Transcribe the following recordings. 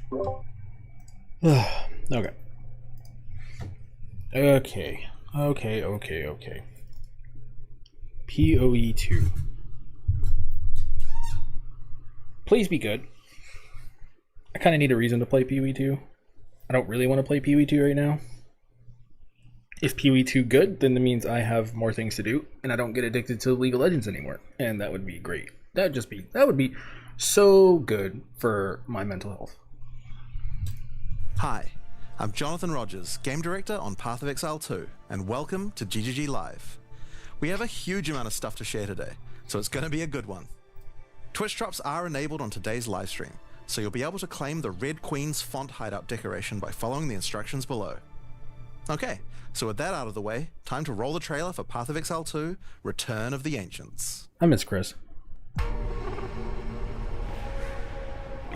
Okay. Okay. PoE 2. Please be good. I kind of need a reason to play PoE 2. I don't really want to play PoE 2 right now. If PoE 2 good, then that means I have more things to do and I don't get addicted to League of Legends anymore. And that would be great. That would be so good for my mental health. Hi, I'm Jonathan Rogers, Game Director on Path of Exile 2, and welcome to GGG Live. We have a huge amount of stuff to share today, so it's going to be a good one. Twitch drops are enabled on today's live stream, so you'll be able to claim the Red Queen's font hideout decoration by following the instructions below. Okay, so with that out of the way, time to roll the trailer for Path of Exile 2, Return of the Ancients. I miss Chris.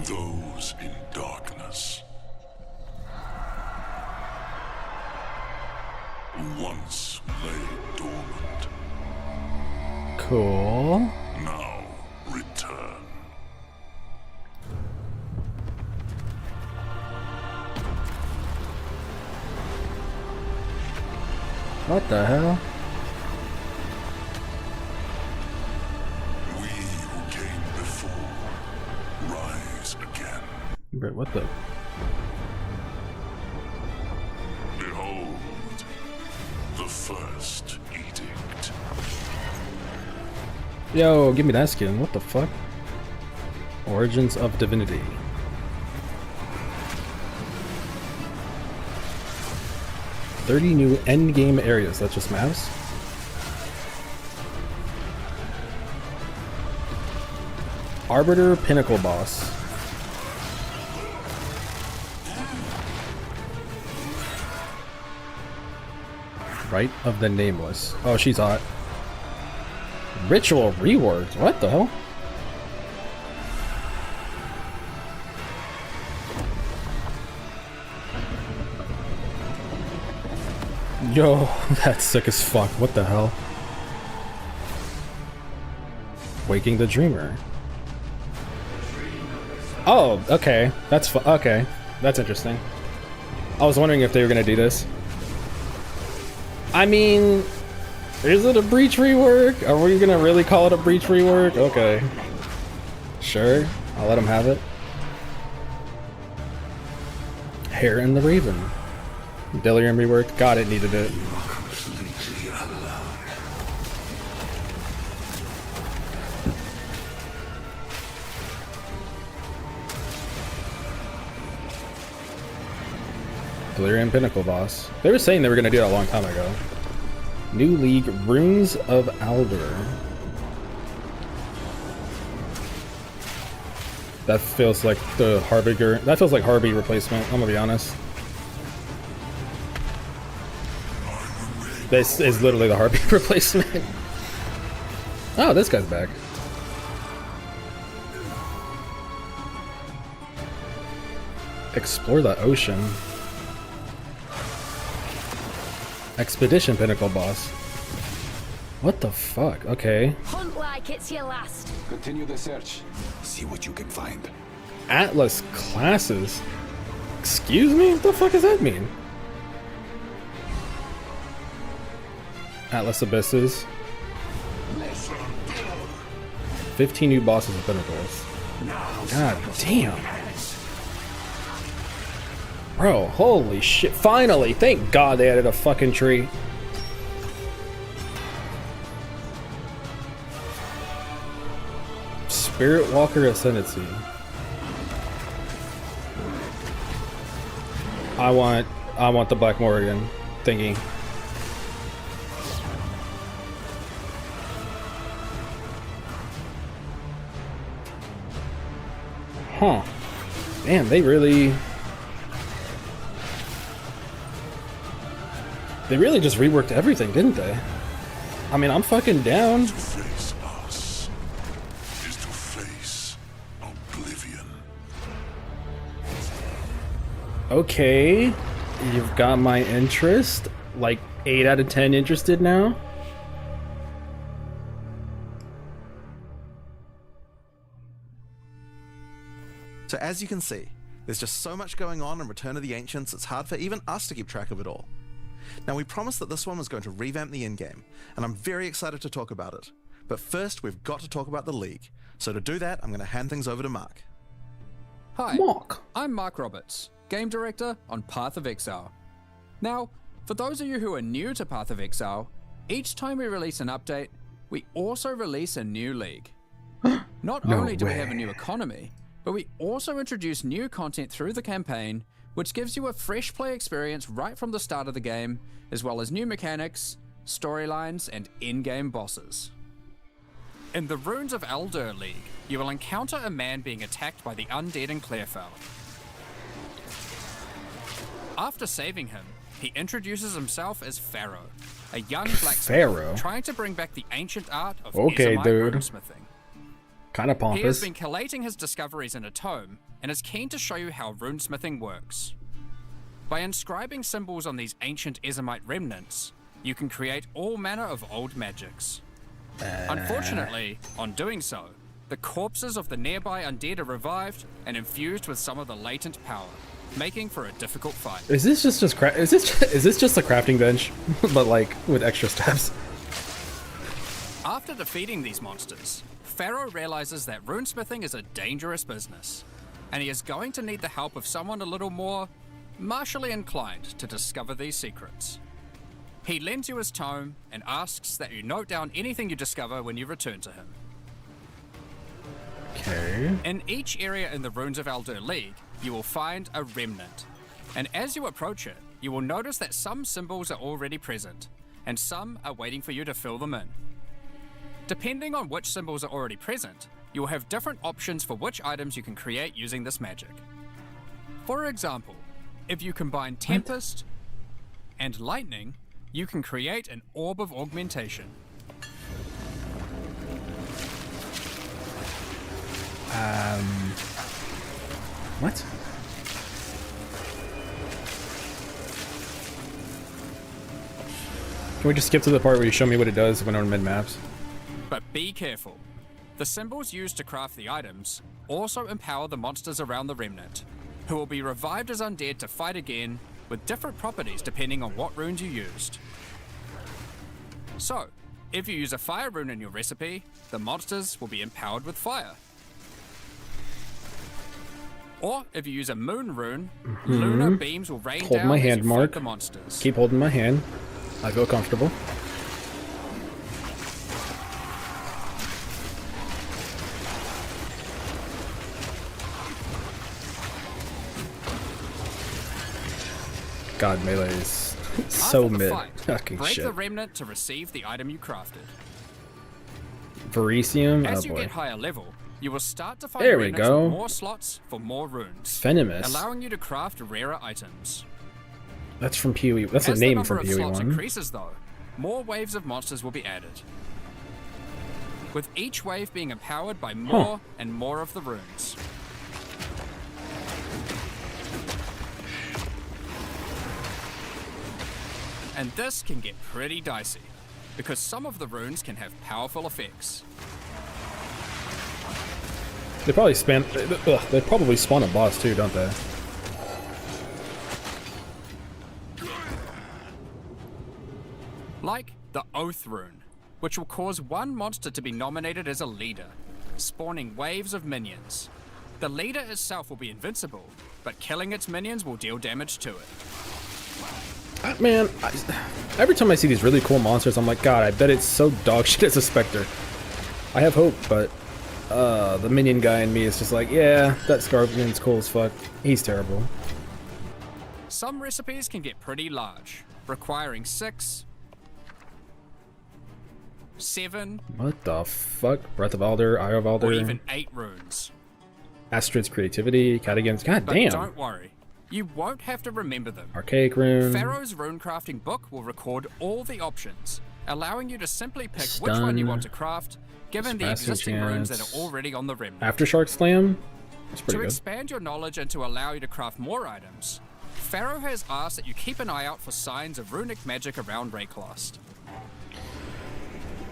Those in darkness once lay dormant. Cool. Now return. What the hell? We who came before rise again. Bro, what the? Behold, the first edict. Yo, give me that skin. What the fuck? Origins of Divinity. $30 new endgame areas. That's just maps. Arbiter Pinnacle Boss. Rite of the Nameless. Oh, she's hot. Ritual reworked. What the hell? Yo, that's sick as fuck. What the hell? Waking the Dreamer. Oh, okay. That's okay. That's interesting. I was wondering if they were gonna do this. I mean, is it a Breach rework? Are we gonna really call it a Breach rework? Okay. Sure, I'll let them have it. Hair and the Raven. Delirium reworked. God, it needed it. Delirium Pinnacle Boss. They were saying they were going to do that a long time ago. New League Runes of Alder. That feels like the Harbinger. That feels like Harby replacement, I'm going to be honest. This is literally the Harby replacement. Oh, this guy's back. Explore the ocean. Expedition Pinnacle Boss. What the fuck? Okay. Hunt like it's your last. Continue the search. See what you can find. Atlas classes. Excuse me? What the fuck does that mean? Atlas Abysses. 15 new bosses and pinnacles. God damn. Bro, holy shit. Finally! Thank God they added a fucking tree. Spirit Walker Ascendancy. I want the Black Morrigan thingy. Huh. Man, they really just reworked everything, didn't they? I mean, I'm fucking down. To face us is to face oblivion. Okay. You've got my interest. Like 8 out of 10 interested now. So as you can see, There's just so much going on in Return of the Ancients, it's hard for even us to keep track of it all. Now, we promised that this one was going to revamp the in-game, and I'm very excited to talk about it. But first, we've got to talk about the League. So to do that, I'm going to hand things over to Mark. Hi, Mark. I'm Mark Roberts, Game Director on Path of Exile. Now, for those of you who are new to Path of Exile, each time we release an update, we also release a new league. Not only do we have a new economy, but we also introduce new content through the campaign, which gives you a fresh play experience right from the start of the game, as well as new mechanics, storylines, and in-game bosses. In the Runes of Alder League, you will encounter a man being attacked by the undead in Clearfell. After saving him, he introduces himself as Pharaoh, a young blacksmith trying to bring back the ancient art of runesmithing. Kind of pompous. He has been collating his discoveries in a tome and is keen to show you how runesmithing works. By inscribing symbols on these ancient Ezomite remnants, you can create all manner of old magics. Unfortunately, on doing so, the corpses of the nearby undead are revived and infused with some of the latent power, making for a difficult fight. Is this just is this just a crafting bench, but like with extra steps? After defeating these monsters, Pharaoh realizes that runesmithing is a dangerous business, and he is going to need the help of someone a little more martially inclined to discover these secrets. He lends you his tome and asks that you note down anything you discover when you return to him. Okay. In each area in the Runes of Alder League, you will find a remnant, and as you approach it, you will notice that some symbols are already present, and some are waiting for you to fill them in. Depending on which symbols are already present, you will have different options for which items you can create using this magic. For example, if you combine Tempest and Lightning, you can create an Orb of Augmentation. What? Can we just skip to the part where you show me what it does when on mid-maps? But be careful. The symbols used to craft the items also empower the monsters around the remnant, who will be revived as undead to fight again with different properties depending on what runes you used. So, if you use a fire rune in your recipe, the monsters will be empowered with fire. Or if you use a moon rune, lunar beams will rain Hold down my as hand, you fight Mark. the monsters. Keep holding my hand. I feel comfortable. God, melee is so After the mid. fight, Fucking break shit. the remnant to receive the item you crafted. Verisium? As Oh you boy. get higher level, you will start to find There we remnants go. with more slots for more runes, Venomous. allowing you to craft rarer items. That's from PoE. That's a As the name number from of PoE slots 1. increases though, more waves of monsters will be added, with each wave being empowered by more and more of the runes. And this can get pretty dicey, because some of the runes can have powerful effects. They probably they probably spawn a boss too, don't they? Like the Oath rune, which will cause one monster to be nominated as a leader, spawning waves of minions. The leader itself will be invincible, but killing its minions will deal damage to it. Man, every time I see these really cool monsters, I'm like, God, I bet it's so dog shit as a Spectre. I have hope, but the minion guy in me is just like, yeah, that Scorpion's cool as fuck. He's terrible. Some recipes can get pretty large, requiring 6, 7, What the fuck? Breath of Alder, Eye of Alder, or even 8 runes. Astrid's Creativity, Catagan's. God But damn. don't worry, you won't have to remember them. Archaic Rune. Pharaoh's runecrafting book will record all the options, allowing you to simply pick which one you want to craft, given the Surpassing existing runes that chance. are already on the remnant. Aftershock Slam. That's pretty To good. expand your knowledge and to allow you to craft more items, Pharaoh has asked that you keep an eye out for signs of runic magic around Rayclast.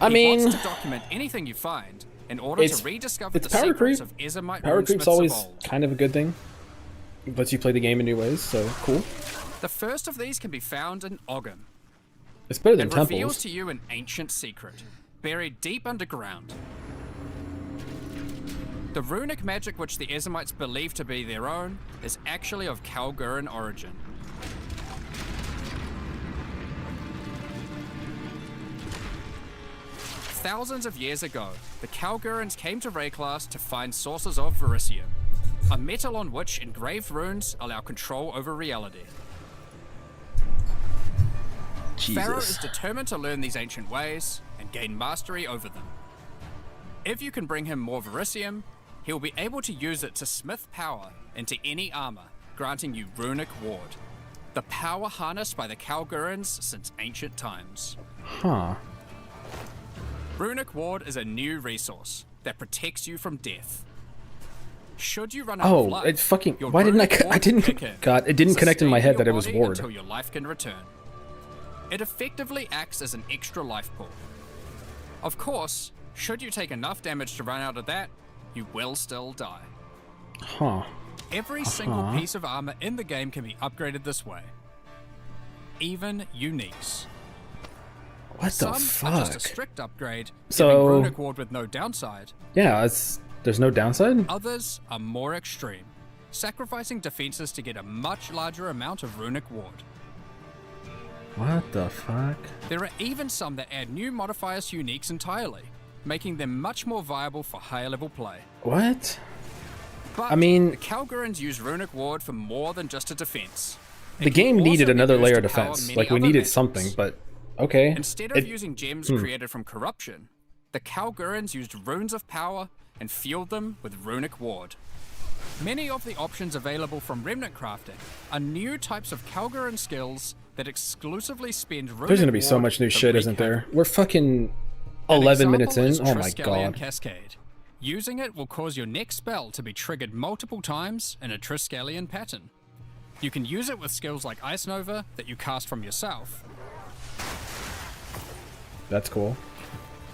I He mean, wants to document anything you find in order it's- to rediscover it's the power secrets creep. of Ezomite Power runesmiths creep's of always old. kind of a good thing. Lets you play the game in new ways, so cool. The first of these can be found in Ogum. It's better than It reveals temples. to you an ancient secret, buried deep underground. The runic magic which the Ezamites believe to be their own is actually of Kalguran origin. Thousands of years ago, the Kalgurans came to Rayclass to find sources of verisium, a metal on which engraved runes allow control over reality. Pharaoh is determined to learn these ancient ways and gain mastery over them. If you can bring him more verisium, he will be able to use it to smith power into any armor, granting you runic ward, the power harnessed by the Kalgurans since ancient times. Huh. Runic ward is a new resource that protects you from death. Should you run out of Oh, life, it fucking. your Why didn't I? runic I ward didn't. will kick in, God, it didn't connect in my head that it was sustaining your ward. body until your life can return. It effectively acts as an extra life pool. Of course, should you take enough damage to run out of that, you will still die. Huh. Every single piece of armor in the game can be upgraded this way. Even uniques. What the Some are just a fuck? strict upgrade, So- giving runic ward with no downside. Yeah, there's no downside. Others are more extreme, sacrificing defenses to get a much larger amount of runic ward. What the fuck? There are even some that add new modifiers to uniques entirely, making them much more viable for higher level play. What? But I mean- the Kalgurans use runic ward for more than just a defense. It The can game also needed be another used layer of to power defense. many Like we other needed methods. something, but okay. Instead of using gems created from corruption, the Kalgurans used runes of power and fueled them with runic ward. Many of the options available from remnant crafting are new types of Kalguran skills that exclusively spend runic There's gonna be so ward much new to shit, wreak isn't there? havoc. We're fucking An 11 minutes in. example is Oh my Triskelion god. Cascade. Using it will cause your next spell to be triggered multiple times in a Triskelion pattern. You can use it with skills like Ice Nova that you cast from yourself, That's cool.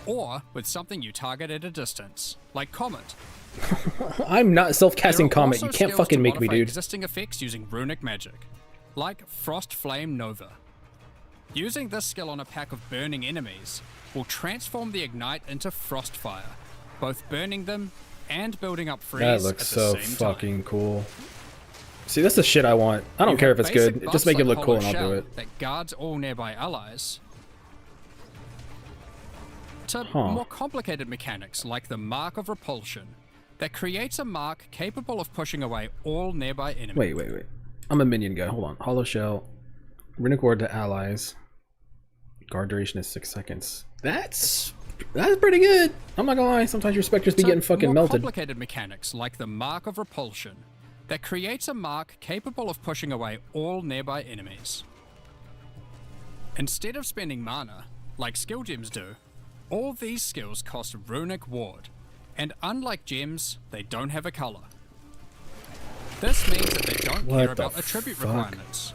or with something you target at a distance, like Comet. I'm not self-casting There are Comet. also You can't skills fucking to make me, modify dude. Existing effects using runic magic, like Frost Flame Nova. Using this skill on a pack of burning enemies will transform the Ignite into Frost Fire, both burning them and building up freeze That at looks the so same time. fucking cool. See, that's the shit I want. I don't You care have if it's basic good. buffs Just make it like look cool Hollow and I'll do Shell it. that guards all nearby allies, to Huh. more complicated mechanics like the Mark of Repulsion that creates a mark capable of pushing away all nearby enemies. Wait. I'm a minion guy. Hold on. Hollow Shell. Runic Ward to allies. Guard duration is 6 seconds. That's pretty good. I'm not gonna lie. Sometimes your specters be To getting fucking more melted. complicated mechanics like the Mark of Repulsion that creates a mark capable of pushing away all nearby enemies. Instead of spending mana, like skill gems do, all these skills cost runic ward, and unlike gems, they don't have a color. This means that they don't What care the about attribute fuck? requirements,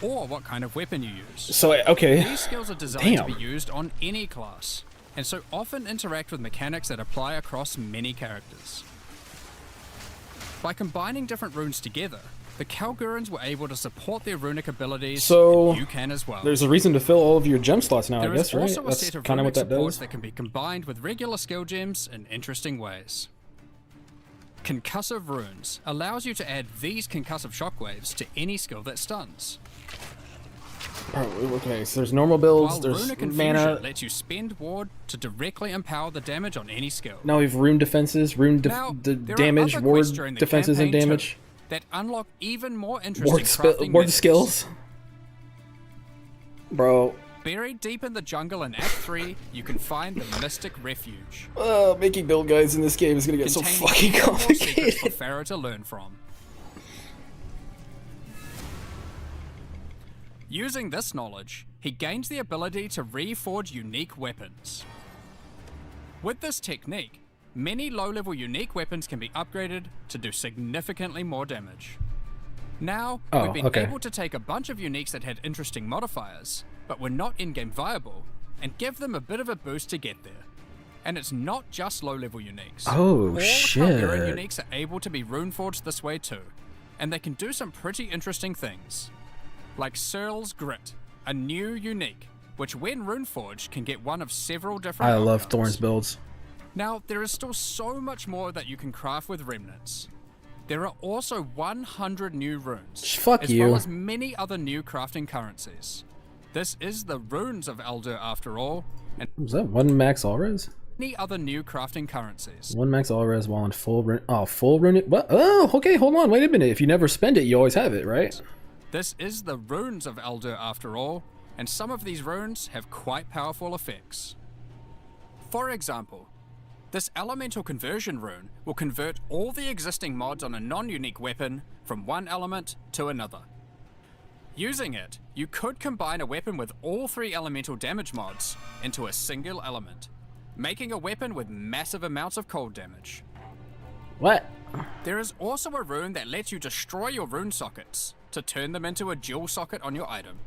or what kind of weapon you use. So okay. These skills are designed Damn. to be used on any class, and so often interact with mechanics that apply across many characters. By combining different runes together, the Kalgurans were able to support their runic abilities, So, and you can as well. There's a reason to fill all of your gem slots now, There I is guess, right? also a That's set of kind of runic what that supports does. that can be combined with regular skill gems in interesting ways. Concussive runes allows you to add these concussive shockwaves to any skill that stuns. Oh, okay, so there's normal builds, While there's Runic mana. Infusion lets you spend ward to directly empower the damage on any skill. Now we have rune defenses, rune Now, there are damage, other ward quests during the defenses and campaign damage. too that unlock even more interesting crafting Ward methods. skills. Bro, Buried deep in the jungle in Act 3, you can find the Mystic Refuge, making build guides in this game is gonna get so containing fucking even more secrets for complicated. Pharaoh to learn from. Using this knowledge, he gains the ability to reforge unique weapons. With this technique, many low-level unique weapons can be upgraded to do significantly more damage. Now, Oh, we've been okay. able to take a bunch of uniques that had interesting modifiers, but were not in-game viable, and give them a bit of a boost to get there. And it's not just low-level uniques. Oh, All shit. Kalguran uniques are able to be runeforged this way too. and they can do some pretty interesting things. Like Searle's Grit, a new unique, which when runeforged can get one of several different I love outcomes. Thorn's builds. Now, there is still so much more that you can craft with remnants. There are also 100 new runes, Fuck as you. well as many other new crafting currencies. This is the runes of Alder after all, and Was that one max all res? many other new crafting currencies. One max all res while on full rune. Oh, full rune. What? Oh, okay. Hold on. Wait a minute. If you never spend it, you always have it, right? This is the runes of Alder after all, and some of these runes have quite powerful effects. For example, this elemental conversion rune will convert all the existing mods on a non-unique weapon from one element to another. Using it, you could combine a weapon with all 3 elemental damage mods into a single element, making a weapon with massive amounts of cold damage. What? There is also a rune that lets you destroy your rune sockets to turn them into a dual socket on your item.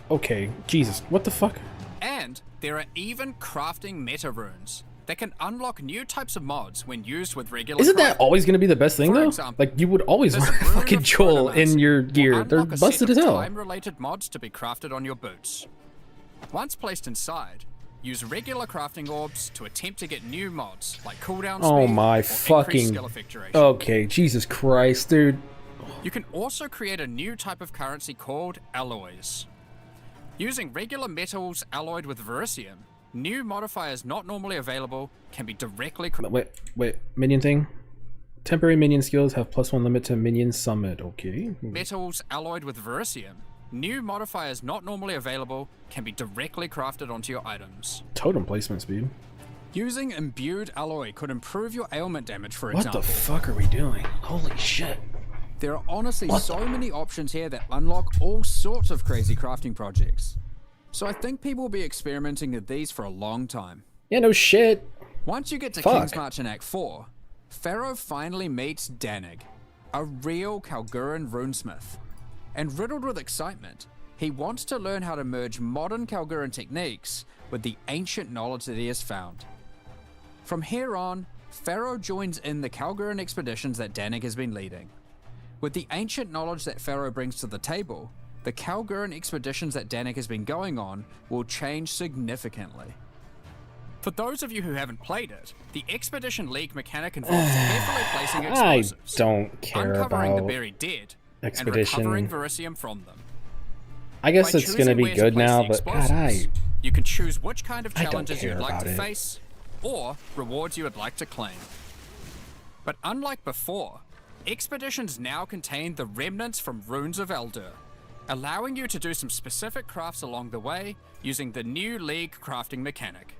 Okay. Jesus. What the fuck? And there are even crafting meta runes that can unlock new types of mods when used with regular Isn't that crafting. always going to be the best thing, For though? example, Like, you would always this want rune fucking of Joel Chronomancy in your will gear. They're unlock a set busted of as hell. time-related mods to be crafted on your boots. Once placed inside, use regular crafting orbs to attempt to get new mods like cooldown Oh speed my or fucking... increased skill effectuation. Okay, Jesus Christ, dude. You can also create a new type of currency called alloys. Using regular metals alloyed with verisium, new modifiers not normally available can be directly Wait. Minion thing? Temporary minion skills have +1 limit to minion summit. Okay. metals alloyed with verisium. New modifiers not normally available can be directly crafted onto your items. Totem placement speed. Using imbued alloy could improve your ailment damage, for What example. the fuck are we doing? Holy shit. There are honestly so many options here that unlock all sorts of crazy crafting projects. So I think people will be experimenting with these for a long time. Yeah, no shit. Once you get to Fuck. King's March in Act 4, Pharaoh finally meets Danig, a real Kalguran runesmith. And riddled with excitement, he wants to learn how to merge modern Kalguran techniques with the ancient knowledge that he has found. From here on, Pharaoh joins in the Kalguran expeditions that Danig has been leading. With the ancient knowledge that Pharaoh brings to the table, the Kalguran expeditions that Danig has been going on will change significantly. For those of you who haven't played it, the Expedition League mechanic involves carefully placing I explosives, don't care uncovering the about buried dead, Expedition. and recovering verisium from them. I guess By it's gonna choosing be where to good place now, the but God, explosives, you can choose which kind of I don't challenges you'd care like about to it. face, or rewards you would like to claim. But unlike before, expeditions now contain the remnants from Runes of Alder, allowing you to do some specific crafts along the way using the new League crafting mechanic.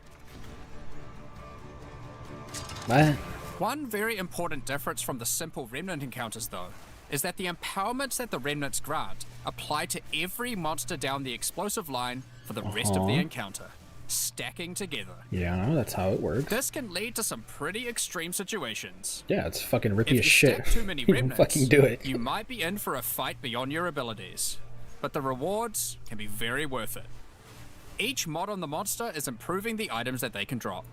what? One very important difference from the simple remnant encounters, though, is that the empowerments that the remnants grant apply to every monster down the explosive line for the rest of the encounter, stacking together. Yeah, that's how it works. This can lead to some pretty extreme situations. Yeah, it's fucking rippy If as you shit. stack too many You remnants, fucking do it. you might be in for a fight beyond your abilities, but the rewards can be very worth it. Each mod on the monster is improving the items that they can drop.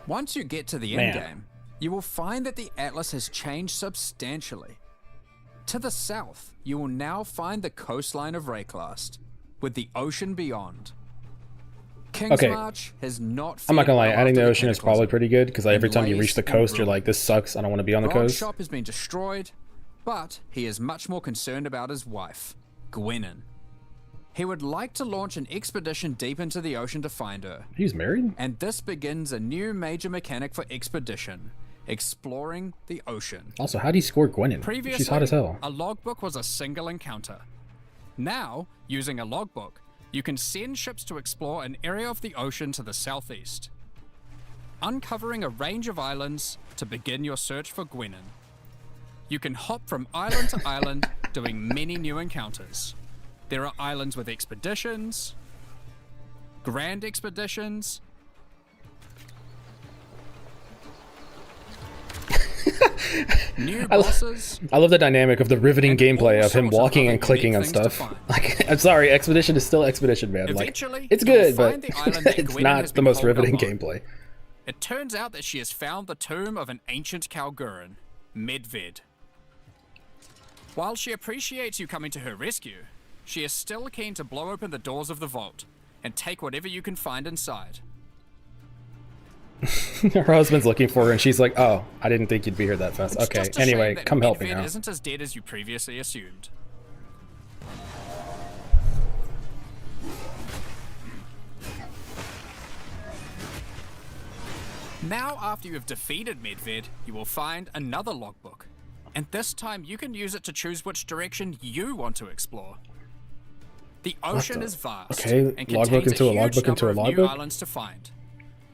Once you get to the Man. endgame, you will find that the Atlas has changed substantially. To the south, you will now find the coastline of Rayclast, with the ocean beyond. King's Okay. March has not I'm not gonna lie, fared well adding the after ocean is Cataclysm. probably pretty good, because every time you Lays reach the and coast, you're ruin. like, this sucks, I don't want to be on the Rod's coast. shop has been destroyed, but he is much more concerned about his wife, Gwennon. He would like to launch an expedition deep into the ocean to find her, He's married? and this begins a new major mechanic for expedition, exploring the ocean. Also, how do you score Gwennon? Previously, She's hot as hell. a logbook was a single encounter. Now, using a logbook, you can send ships to explore an area of the ocean to the southeast, uncovering a range of islands to begin your search for Gwennon. You can hop from island to island, doing many new encounters. There are islands with expeditions, grand expeditions, new bosses. I love the dynamic of the riveting and gameplay all of him sorts of walking other and clicking on unique things to stuff. find. Like, I'm sorry, Expedition is still Expedition, man. Like, Eventually, it's you'll good, but find the island that it's Gwennon not has the been most holed up riveting on. gameplay. it turns out that she has found the tomb of an ancient Kalguran, Medved. While she appreciates you coming to her rescue, she is still keen to blow open the doors of the vault and take whatever you can find inside. Her husband's looking for her, and she's like, "Oh, I didn't think you'd be here that fast." It's Okay, just a anyway, shame that come help me Medved now. isn't as dead as you previously assumed. Now, after you have defeated Medved, you will find another logbook. And this time, you can use it to choose which direction you want to explore. The ocean is vast, Okay, and logbook contains into a huge logbook into number a of new logbook? islands to find.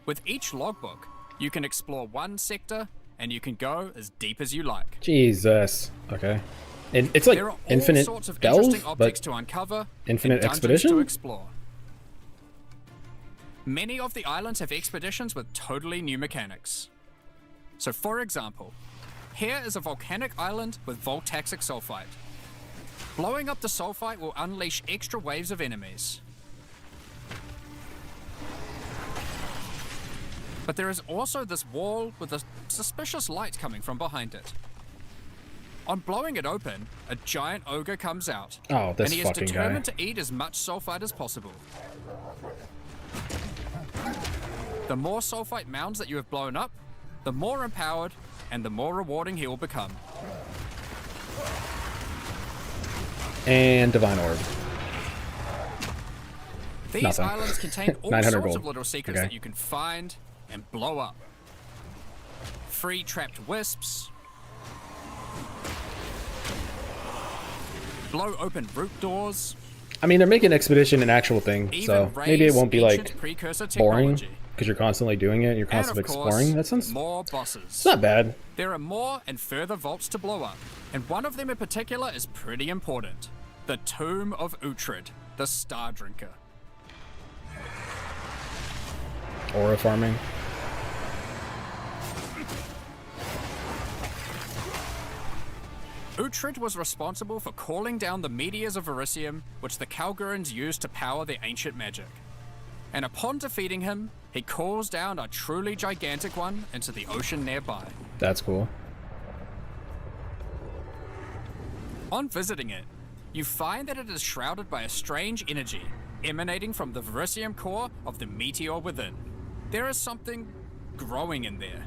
With each logbook, you can explore one sector, and you can go as deep as you like. Jesus. Okay. And it's like There are all infinite sorts of delve, interesting objects but to uncover, infinite and dungeons expedition? to explore. Many of the islands have expeditions with totally new mechanics. So, for example, here is a volcanic island with voltaxic sulfite. Blowing up the sulfite will unleash extra waves of enemies. But there is also this wall with a suspicious light coming from behind it. On blowing it open, a giant ogre comes out. Oh, this and he is fucking guy. determined to eat as much sulfite as possible. The more sulfite mounds that you have blown up, the more empowered and the more rewarding he will become. and divine orb. These Nothing. islands contain all 900 sorts gold. of little secrets Okay. that you can find and blow up. Free trapped wisps. Blow open root doors. I mean, they're making Expedition an actual thing, Even so maybe it raise won't be ancient like precursor boring technology. because you're constantly doing it. You're And constantly of course, exploring. That sounds more bosses. it's not bad. There are more and further vaults to blow up, and one of them in particular is pretty important. The Tomb of Uhtred, the Star Drinker. Aura farming. Uhtred was responsible for calling down the meteors of Verisium, which the Kalgurans used to power their ancient magic. And upon defeating him, he calls down a truly gigantic one into the ocean nearby. That's cool. On visiting it, you find that it is shrouded by a strange energy emanating from the Verisium core of the meteor within. There is something growing in there,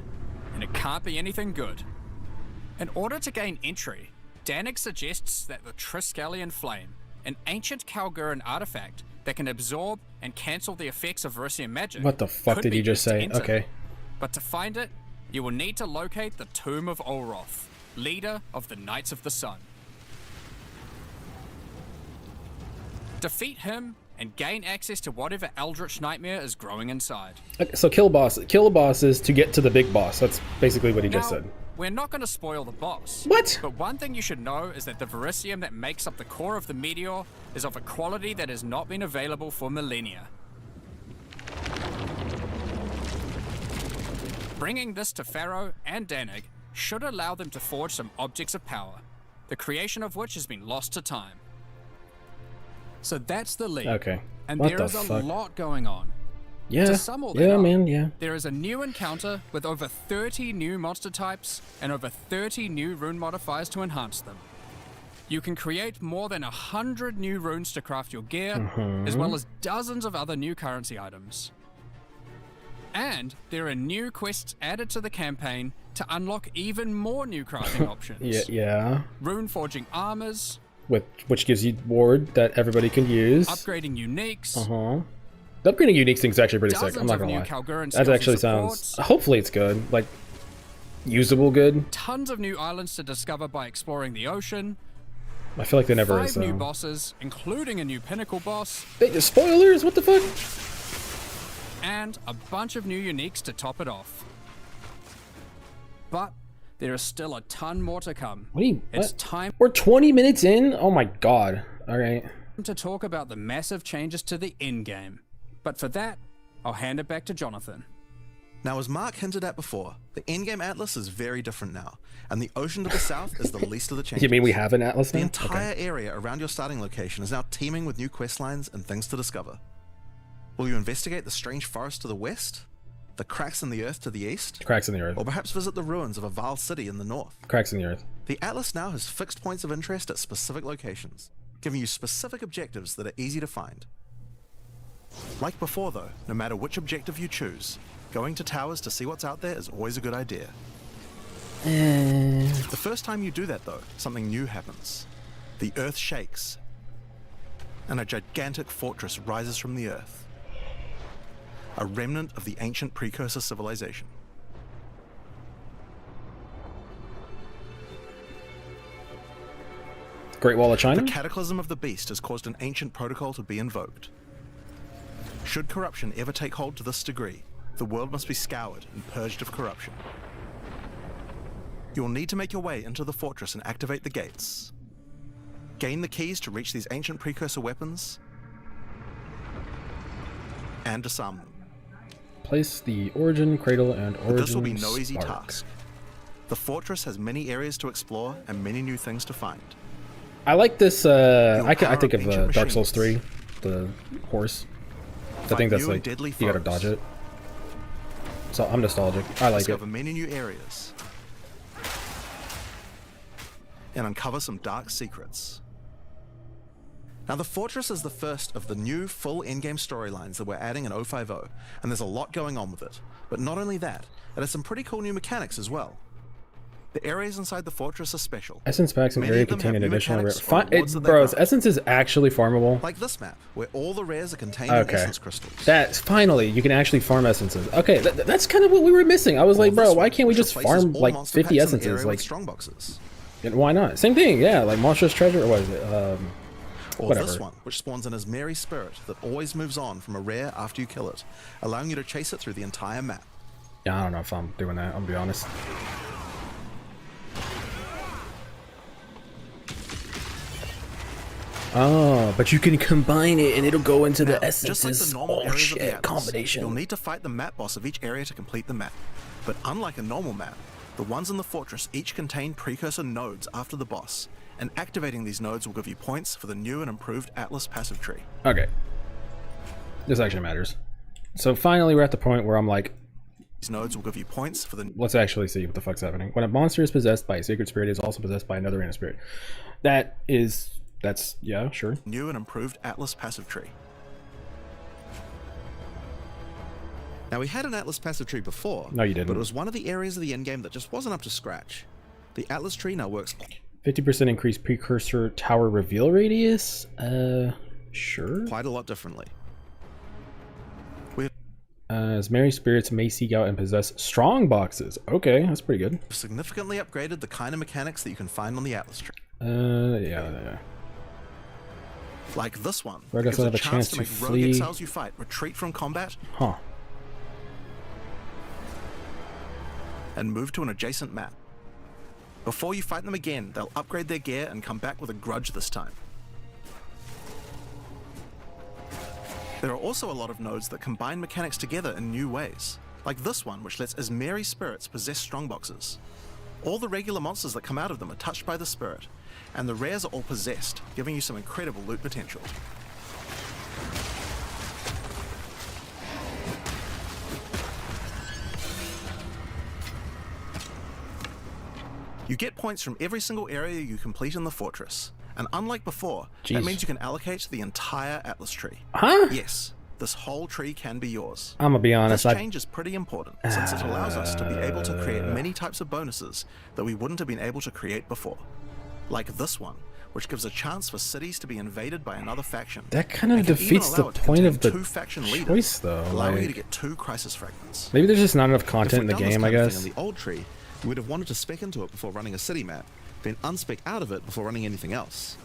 and it can't be anything good. In order to gain entry, Danik suggests that the Triskelion Flame, an ancient Kalguran artifact that can absorb and cancel the effects of Verisium magic. What the fuck could did be you just used to say? enter. Okay. But to find it, you will need to locate the Tomb of Olroth, leader of the Knights of the Sun. Defeat him and gain access to whatever eldritch nightmare is growing inside. Okay, so kill bosses to get to the big boss. That's basically what he just Now, said. we're not going to spoil the boss. What? But one thing you should know is that the Verisium that makes up the core of the meteor is of a quality that has not been available for millennia. Bringing this to Pharaoh and Danik should allow them to forge some objects of power, the creation of which has been lost to time. So that's the league. Okay. And What there the is a fuck? lot going on. Yeah. To sum all that Yeah, up, man. Yeah. There is a new encounter with over 30 new monster types and over 30 new rune modifiers to enhance them. You can create more than 100 new runes to craft your gear, as well as dozens of other new currency items. And there are new quests added to the campaign to unlock even more new crafting options. Yeah. Rune forging armors, Which gives you ward that everybody can use. upgrading uniques, The upgrading unique thing's actually pretty sick. dozens I'm not of gonna new lie. Kalguran That skills actually and sounds. supports, Hopefully, it's good. Like usable good. tons of new islands to discover by exploring the ocean, I feel like there never 5 is. new Though. bosses, including a new pinnacle boss, Hey, spoilers! What the fuck? and a bunch of new uniques to top it off. But there is still a ton more to come. What do you? It's What? time We're 20 minutes in. Oh my god! All right. to talk about the massive changes to the endgame. But for that, I'll hand it back to Jonathan. Now, as Mark hinted at before, the endgame atlas is very different now, and the ocean to the south is the least of the changes. You mean we have an atlas The now? entire area around your starting location is now teeming with new quest lines and things to discover. Will you investigate the strange forest to the west? the cracks in the earth to the east, Cracks in the earth. or perhaps visit the ruins of a vile city in the north. Cracks in the earth. The Atlas now has fixed points of interest at specific locations, giving you specific objectives that are easy to find. Like before though, no matter which objective you choose, going to towers to see what's out there is always a good idea. The first time you do that though, something new happens. The earth shakes, and a gigantic fortress rises from the earth. A remnant of the ancient precursor civilization. Great Wall of China? The cataclysm of the beast has caused an ancient protocol to be invoked. Should corruption ever take hold to this degree, the world must be scoured and purged of corruption. You will need to make your way into the fortress and activate the gates. Gain the keys to reach these ancient precursor weapons, and disarm them. Place the origin, cradle, and origin But this will be no easy spark. task. The fortress has many areas to explore and many new things to find. I like this, I think of ancient Dark Souls machines. 3, the horse. I Fight think that's new and like, deadly you gotta foes. dodge it. So I'm nostalgic. I like it. Discover many new areas. And uncover some dark secrets. Now the Fortress is the first of the new full endgame storylines that we're adding in 050, and there's a lot going on with it. But not only that, it has some pretty cool new mechanics as well. The areas inside the Fortress are special. Essence packs and Many area of them contain have an new additional rare. mechanics or rewards that they Bro, grant. Essence is actually farmable. Like this map, where all the rares are contained in Okay. essence crystals. That's finally, you can actually farm essences. Okay, that's kind of what we were missing. I was like, Or bro, this why one, can't we which just replaces farm all like monster 50 packs in the essences? area Like, with strong boxes. and why not? Same thing, yeah, like monstrous treasure, or what is it? Or Whatever. this one, which spawns an Asmeri spirit that always moves on from a rare after you kill it, allowing you to chase it through the entire map. Yeah, I don't know if I'm doing that, I'm gonna be honest. Oh, but you can combine it and it'll go into Now, the just like essences. the normal Oh areas of the shit, Atlas, combination. you'll need to fight the map boss of each area to complete the map. But unlike a normal map, the ones in the fortress each contain precursor nodes after the boss, and activating these nodes will give you points for the new and improved Atlas passive tree. Okay. This actually matters. So finally we're at the point where I'm like, These nodes will give you points for the let's actually see what the fuck's happening. When a monster is possessed by a sacred spirit, it is also possessed by another inner spirit. That's, yeah, sure. new and improved Atlas passive tree. Now we had an Atlas passive tree before, No, you didn't. but it was one of the areas of the endgame that just wasn't up to scratch. The Atlas tree now works 50% increased precursor tower reveal radius? Sure. quite a lot differently. As Mary spirits may seek out and possess strong boxes. Okay, that's pretty good. We've significantly upgraded the kind of mechanics that you can find on the Atlas tree. Yeah. Like this one, Where it does gives it a have a chance chance to to make rogue flee? exiles you fight retreat from combat Huh. and move to an adjacent map. Before you fight them again, they'll upgrade their gear and come back with a grudge this time. There are also a lot of nodes that combine mechanics together in new ways, like this one which lets Asmeri spirits possess strongboxes. All the regular monsters that come out of them are touched by the spirit, and the rares are all possessed, giving you some incredible loot potential. You get points from every single area you complete in the fortress, and unlike before, Jeez. that means you can allocate the entire Atlas tree. Huh? Yes, this whole tree can be yours. I'm gonna be honest. This change is pretty important, since it allows us to be able to create many types of bonuses that we wouldn't have been able to create before. Like this one, which gives a chance for cities to be invaded by another faction. That kind of and can even defeats the allow it to point contain of the two faction leaders, choice, though. allowing you to Like, get 2 crisis fragments. maybe there's just not enough If content in we'd the done this game, I kind of guess. thing on the old tree, we would have wanted to spec into it before running a city map, then unspec out of it before running anything else.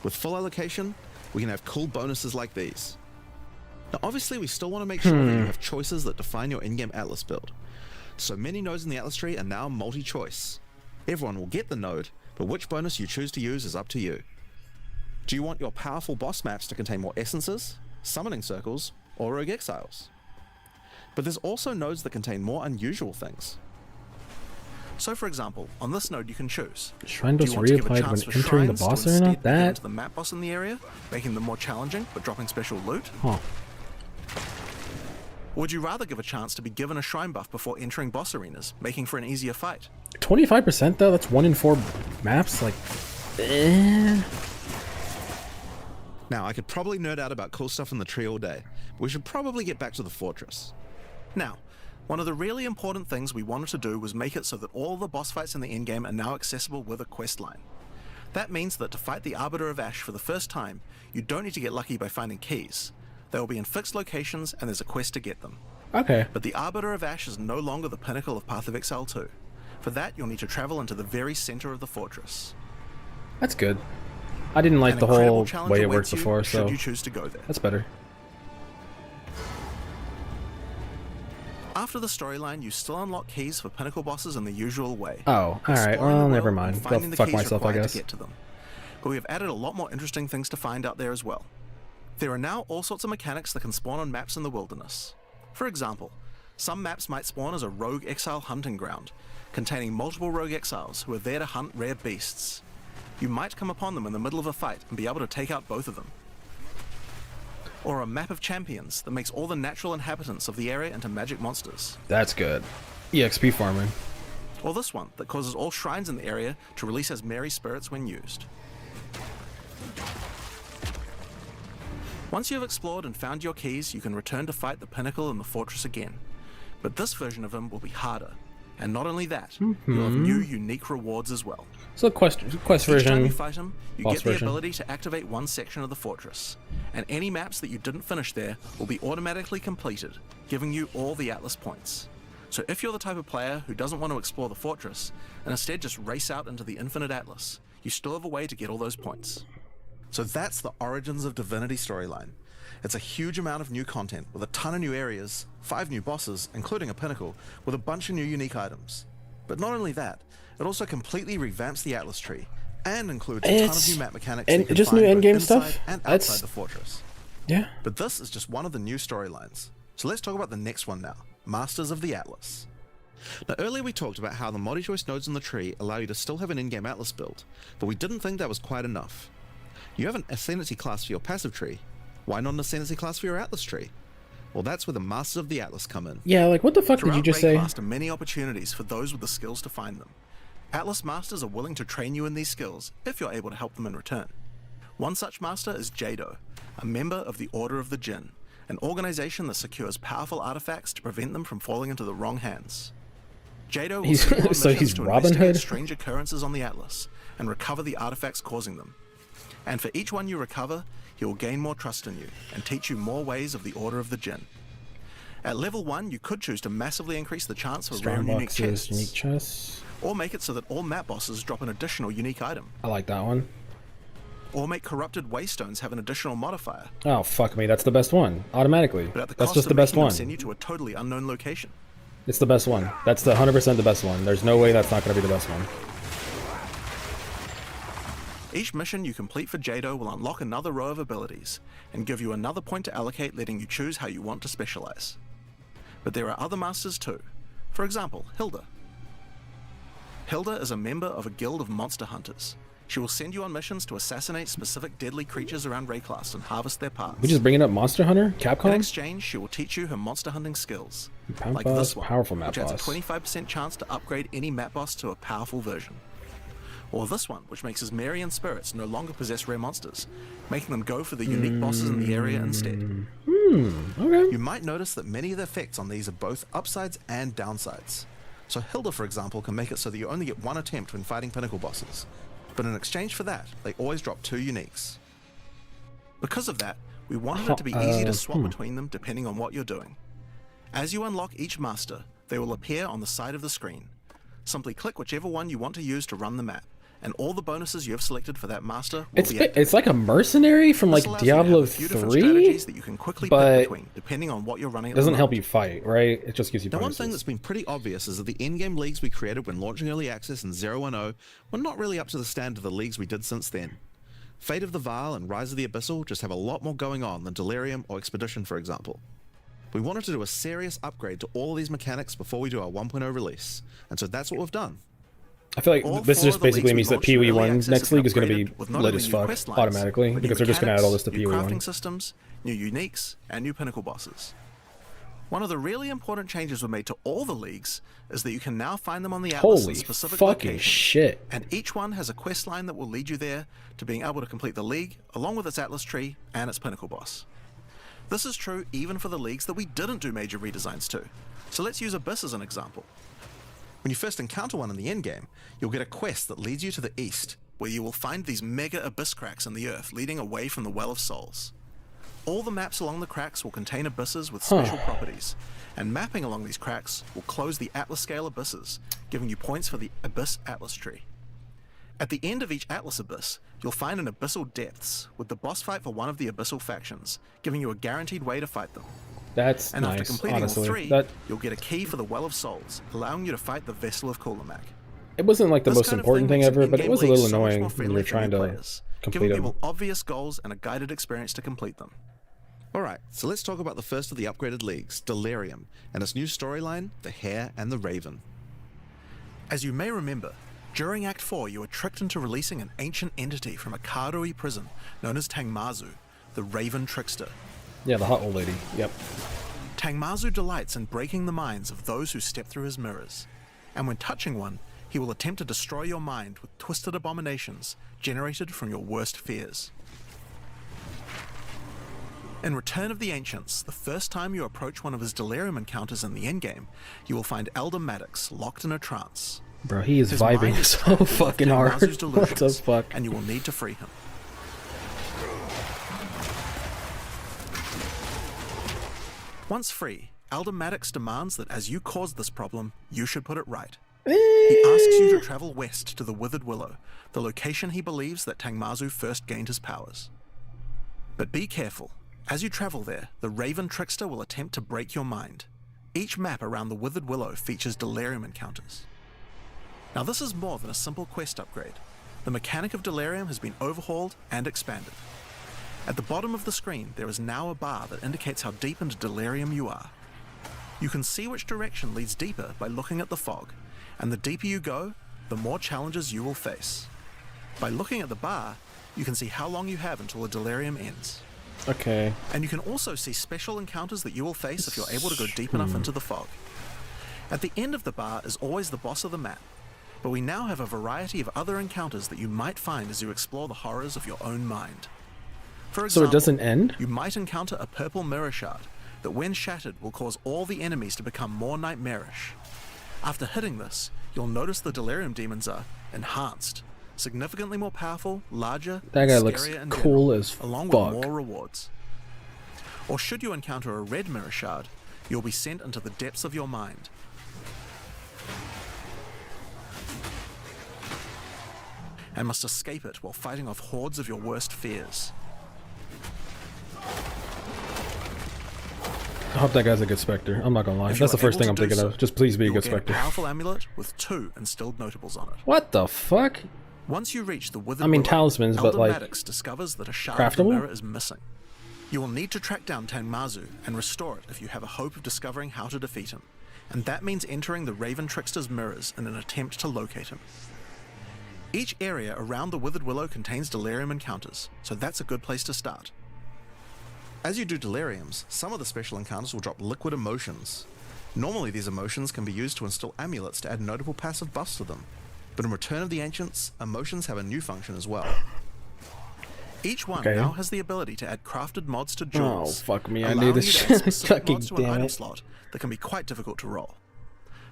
With full allocation, we can have cool bonuses like these. Now obviously we still want to make sure that you have choices that define your in-game Atlas build. So many nodes in the Atlas tree are now multi-choice. Everyone will get the node, but which bonus you choose to use is up to you. Do you want your powerful boss maps to contain more essences, summoning circles, or rogue exiles? But there's also nodes that contain more unusual things. So for example, on this node you can choose. Shrine Do boss you want to give a reapplied when chance for entering the shrines to boss instead arena? get That? into the map boss in the area, making them more challenging but dropping special loot? Huh. Or would you rather give a chance to be given a shrine buff before entering boss arenas, making for an easier fight? 25% though? That's 1 in 4 maps? Like, Now, I could probably nerd out about cool stuff in the tree all day, but we should probably get back to the fortress. Now, one of the really important things we wanted to do was make it so that all the boss fights in the endgame are now accessible with a quest line. That means that to fight the Arbiter of Ash for the first time, you don't need to get lucky by finding keys. They will be in fixed locations and there's a quest to get them. okay. But the Arbiter of Ash is no longer the pinnacle of Path of Exile 2. For that, you'll need to travel into the very center of the fortress. That's good. I didn't like An the incredible whole challenge way it awaits worked you before, should so you choose to go there. that's better. After the storyline, you still unlock keys for pinnacle bosses in the usual way. Oh, alright. Exploring the Well, world never and mind. Go finding the fuck keys myself, I required guess. to get to them. But we have added a lot more interesting things to find out there as well. There are now all sorts of mechanics that can spawn on maps in the wilderness. For example, some maps might spawn as a rogue exile hunting ground, containing multiple rogue exiles who are there to hunt rare beasts. You might come upon them in the middle of a fight and be able to take out both of them. Or a map of champions that makes all the natural inhabitants of the area into magic monsters. That's good. EXP farming. Or this one that causes all shrines in the area to release as merry spirits when used. Once you have explored and found your keys, you can return to fight the pinnacle in the fortress again. But this version of him will be harder. And not only that, you'll have new unique rewards as well. So quest Each time version. you fight him, you boss get the version. ability to activate one section of the fortress. And any maps that you didn't finish there will be automatically completed, giving you all the Atlas points. So if you're the type of player who doesn't want to explore the fortress, and instead just race out into the infinite Atlas, you still have a way to get all those points. So that's the Origins of Divinity storyline. It's a huge amount of new content with a ton of new areas, 5 new bosses, including a pinnacle, with a bunch of new unique items. But not only that, it also completely revamps the Atlas tree and includes a ton of new map mechanics that you can just new find both endgame inside stuff? and That's- outside the fortress. Yeah. But this is just one of the new storylines. So let's talk about the next one now, Masters of the Atlas. Now earlier we talked about how the multi-choice nodes in the tree allow you to still have an in-game Atlas build, but we didn't think that was quite enough. You have an ascendancy class for your passive tree. Why not an ascendancy class for your Atlas tree? Well, that's where the Masters of the Atlas come in. Yeah, like what the fuck did you Throughout just say? Raycast are many opportunities for those with the skills to find them. Atlas Masters are willing to train you in these skills if you're able to help them in return. One such master is Jado, a member of the Order of the Jinn, an organization that secures powerful artifacts to prevent them from falling into the wrong hands. Jado will He's- send you on so missions he's to Robin investigate Hood? strange occurrences on the Atlas and recover the artifacts causing them. And for each one you recover, he will gain more trust in you and teach you more ways of the Order of the Jinn. At level 1, you could choose to massively increase the chance for rare and unique Strongboxes, chests, unique chests. or make it so that all map bosses drop an additional unique item, I like that one. or make corrupted waystones have an additional modifier, Oh fuck me, that's the best one. Automatically. but at the That's cost just of the best making them one. send you to a totally unknown location. It's the best one. That's the 100% the best one. There's no way that's not gonna be the best one. Each mission you complete for Jado will unlock another row of abilities, and give you another point to allocate, letting you choose how you want to specialize. But there are other masters too. For example, Hilda. Hilda is a member of a guild of monster hunters. She will send you on missions to assassinate specific deadly creatures around Raycast and harvest their parts. We just bringing up Monster Hunter? In Capcom? exchange, she will teach you her monster hunting skills, Map like boss, this one, powerful map which adds a boss. 25% chance to upgrade any map boss to a powerful version. Or this one, which makes his Marian spirits no longer possess rare monsters, making them go for the unique bosses in the area instead. Okay. You might notice that many of the effects on these are both upsides and downsides. So Hilda, for example, can make it so that you only get one attempt when fighting pinnacle bosses. But in exchange for that, they always drop 2 uniques. Because of that, we wanted it to be easy to swap between them depending on what you're doing. As you unlock each master, they will appear on the side of the screen. Simply click whichever one you want to use to run the map, and all the bonuses you have selected for that master will It's be it's like a mercenary from This like allows you to have Diablo a few different 3. strategies that you can quickly but pick between, depending on what you're running at It the doesn't help moment. you fight, right? It just gives you Now, one bonuses. thing that's been pretty obvious is that the in-game leagues we created when launching Early Access in 010 were not really up to the standard of the leagues we did since then. Fate of the Vaal and Rise of the Abyssal just have a lot more going on than Delirium or Expedition, for example. We wanted to do a serious upgrade to all of these mechanics before we do our 1.0 release, and so that's what we've done. I feel like All this 4 just of the basically leagues means we that launched in PoE early 1 access next have league is going to be upgraded with not lit only as new fuck quest lines, automatically but new because they're just going to add all this to mechanics, new PoE 1. crafting systems, new uniques, and new pinnacle bosses. One of the really important changes we made to all the leagues is that you can now find them on the atlas Holy in specific fucking locations. shit. And each one has a quest line that will lead you there to being able to complete the league, along with its atlas tree and its pinnacle boss. This is true even for the leagues that we didn't do major redesigns to. So let's use Abyss as an example. When you first encounter one in the endgame, you'll get a quest that leads you to the east, where you will find these mega abyss cracks in the earth leading away from the Well of Souls. All the maps along the cracks will contain abysses with special properties, and mapping along these cracks will close the Atlas scale abysses, giving you points for the Abyss Atlas tree. At the end of each Atlas abyss, you'll find an Abyssal Depths, with the boss fight for one of the Abyssal factions, giving you a guaranteed way to fight them. That's And after nice, completing honestly. all three, you'll get a key for the Well of Souls, allowing you to fight the Vessel of Kulamak. It wasn't like the This most kind of important thing makes ever, an but it in-game was a league little so much annoying more when friendly you're for trying new to players, complete giving them. people obvious goals and a guided experience to complete them. Alright, so let's talk about the first of the upgraded leagues, Delirium, and its new storyline, The Hare and the Raven. As you may remember, during Act 4 you were tricked into releasing an ancient entity from a Karui prison known as Tangmazu, the Raven Trickster. Yeah, the hot old lady. Yep. Tangmazu delights in breaking the minds of those who step through his mirrors, and when touching one, he will attempt to destroy your mind with twisted abominations generated from your worst fears. In Return of the Ancients, the first time you approach one of his Delirium encounters in the endgame, you will find Elder Maddox locked in a trance. Bro, he is His mind vibing is so corrupted with fucking hard. Tangmazu's What the delusions, fuck? and you will need to free him. Once free, Elder Maddox demands that as you caused this problem, you should put it right. He asks you to travel west to the Withered Willow, the location he believes that Tangmazu first gained his powers. But be careful. As you travel there, the Raven Trickster will attempt to break your mind. Each map around the Withered Willow features Delirium encounters. Now this is more than a simple quest upgrade. The mechanic of Delirium has been overhauled and expanded. At the bottom of the screen, there is now a bar that indicates how deep into Delirium you are. You can see which direction leads deeper by looking at the fog, and the deeper you go, the more challenges you will face. By looking at the bar, you can see how long you have until the Delirium ends. Okay. And you can also see special encounters that you will face if you're able to go deep enough into the fog. At the end of the bar is always the boss of the map, but we now have a variety of other encounters that you might find as you explore the horrors of your own mind. For So example, it doesn't end? you might encounter a purple mirror shard that when shattered will cause all the enemies to become more nightmarish. After hitting this, you'll notice the Delirium demons are enhanced, significantly more powerful, larger, That guy scarier looks in cool general, as along fuck. with more rewards. Or should you encounter a red mirror shard, you'll be sent into the depths of your mind. And must escape it while fighting off hordes of your worst fears. I hope that guy's a good Spectre. I'm not gonna lie. If That's the you are first thing able I'm to do thinking of. so, Just please be a you'll good gain Spectre. a powerful amulet with 2 instilled notables on it. What the fuck? Once you reach the Withered I mean, Willow, talismans, but, Elder like, Maddox discovers that a shard of the craftable? mirror is missing. You will need to track down Tangmazu and restore it if you have a hope of discovering how to defeat him. And that means entering the Raven Trickster's mirrors in an attempt to locate him. Each area around the Withered Willow contains Delirium encounters, so that's a good place to start. As you do Deliriums, some of the special encounters will drop liquid emotions. Normally these emotions can be used to install amulets to add notable passive buffs to them, but in Return of the Ancients, emotions have a new function as well. Each one Okay. now has the ability to add crafted mods to Oh, jewels. fuck me. I allowing knew this you to add shit. specific Fucking mods to an damn item it. slot that can be quite difficult to roll.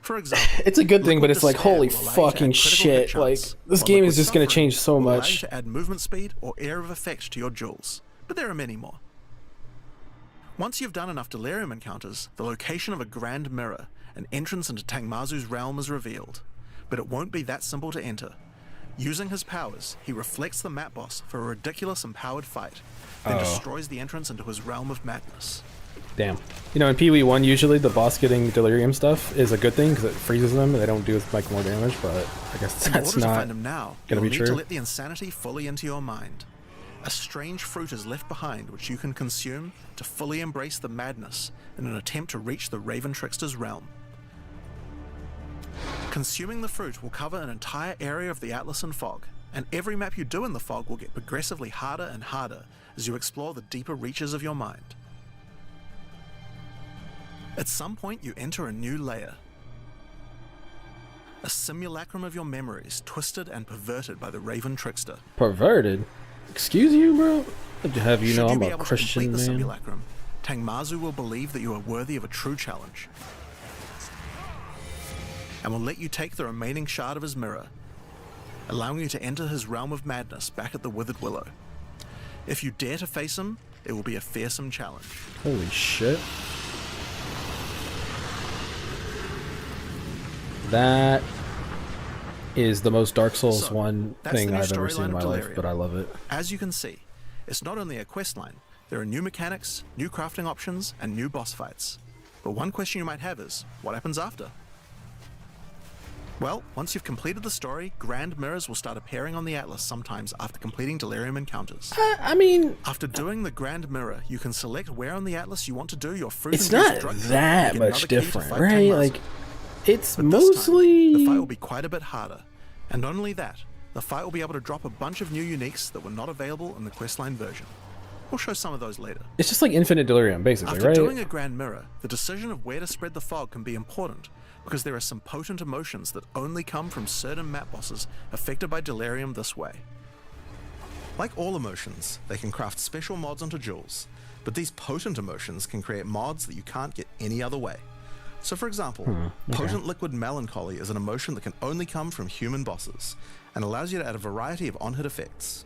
For example, It's a good thing, but Liquid it's like, Despair holy will allow you to add fucking critical shit. hit Like, chance, this while game Liquid is just gonna Suffering change so will allow you much. to add movement speed or air of effect to your jewels, but there are many more. Once you've done enough Delirium encounters, the location of a Grand Mirror, an entrance into Tangmazu's realm, is revealed. But it won't be that simple to enter. Using his powers, he reflects the map boss for a ridiculous empowered fight, then destroys the entrance into his realm of madness. Damn. You know, in PoE 1, usually the boss getting Delirium stuff is a good thing because it freezes them and they don't do like more damage, but I guess In that's order to not find him now, gonna you'll be need to true. let the insanity fully into your mind. A strange fruit is left behind which you can consume to fully embrace the madness in an attempt to reach the Raven Trickster's realm. Consuming the fruit will cover an entire area of the Atlas and fog, and every map you do in the fog will get progressively harder and harder as you explore the deeper reaches of your mind. At some point, you enter a new layer. A simulacrum of your memories, twisted and perverted by the Raven Trickster. Perverted? Excuse you, bro? I'd have you know Should I'm be a able to Christian complete the man. simulacrum, Tangmazu will believe that you are worthy of a true challenge, and will let you take the remaining shard of his mirror, allowing you to enter his realm of madness back at the Withered Willow. If you dare to face him, it will be a fearsome challenge. Holy shit. That is the most Dark Souls So, 1 that's thing the new I've ever seen in storyline my of life, Delirium. but I love it. As you can see, it's not only a questline, there are new mechanics, new crafting options, and new boss fights. But one question you might have is, what happens after? Well, once you've completed the story, grand mirrors will start appearing on the Atlas sometimes after completing Delirium encounters. I mean, After doing the grand mirror, you can select where on the Atlas you want to do your fruit. it's not that much different, right? Like, it's But this time, mostly... the fight will be quite a bit harder. And not only that, the fight will be able to drop a bunch of new uniques that were not available in the questline version. We'll show some of those later. It's just like Infinite Delirium, basically, After right? doing a grand mirror, the decision of where to spread the fog can be important, because there are some potent emotions that only come from certain map bosses affected by Delirium this way. Like all emotions, they can craft special mods onto jewels, but these potent emotions can create mods that you can't get any other way. So for example, potent liquid melancholy is an emotion that can only come from human bosses, and allows you to add a variety of on-hit effects.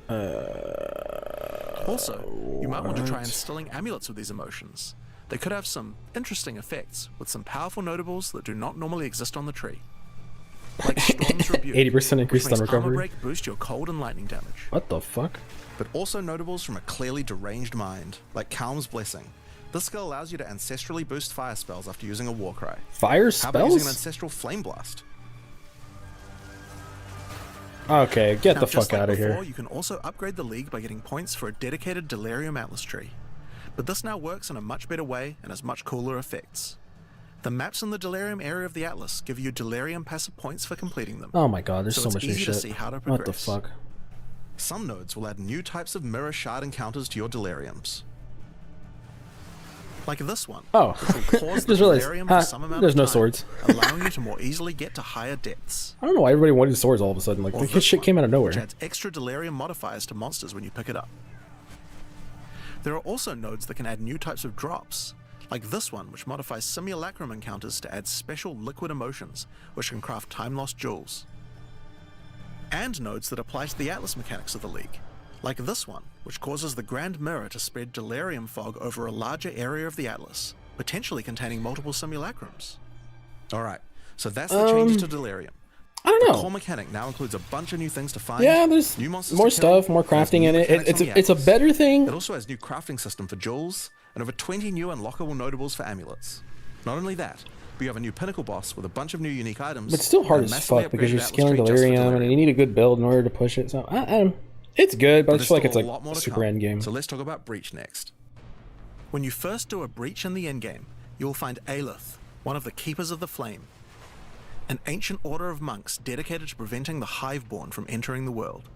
Also, you might want to try instilling amulets with these emotions. They could have some interesting effects, with some powerful notables that do not normally exist on the tree. Like Storm's Rebuke, 80% increase which makes stun armor recovery. break boost your cold and lightning damage. What the fuck? But also notables from a clearly deranged mind, like Calm's Blessing. This skill allows you to ancestrally boost fire spells after using a warcry. Fire How about using an spells? ancestral flame blast? Okay, get Now, the just fuck like out of before, here. You can also upgrade the league by getting points for a dedicated Delirium Atlas tree. But this now works in a much better way and has much cooler effects. The maps in the Delirium area of the Atlas give you Delirium passive points for completing them. Oh my god, there's so it's much new easy to shit. see how to What the progress. fuck? Some nodes will add new types of mirror shard encounters to your Deliriums. Like this one, Oh, which will pause the just realized, Delirium ha, for some amount there's of no time, swords. allowing you to more easily get to higher depths. I don't know why everybody wanted swords all of a sudden. Like, Or this this shit one, came out of which nowhere. adds extra Delirium modifiers to monsters when you pick it up. There are also nodes that can add new types of drops, like this one, which modifies simulacrum encounters to add special liquid emotions, which can craft time-lost jewels. And nodes that apply to the Atlas mechanics of the League, like this one, which causes the Grand Mirror to spread Delirium fog over a larger area of the Atlas, potentially containing multiple simulacrums. Alright, so that's the changes to Delirium. I don't The know. core mechanic now includes a bunch of new things to find. Yeah, there's new monsters more to kill, stuff, more there's crafting new in it. mechanics It's on the a Atlas. better thing. It also has new crafting system for jewels, and over 20 new unlockable notables for amulets. Not only that, but you have a new pinnacle boss with a bunch of new unique items. But it's still hard and a as massively fuck because upgraded you're Atlas scaling tree just for Delirium and you need a good build in order to push it. So it's good, but I There's just feel like still it's a like lot more to super come, end game. So let's talk about Breach next. When you first do a Breach in the endgame, you will find Aelith, one of the Keepers of the Flame, an ancient order of monks dedicated to preventing the Hiveborn from entering the world.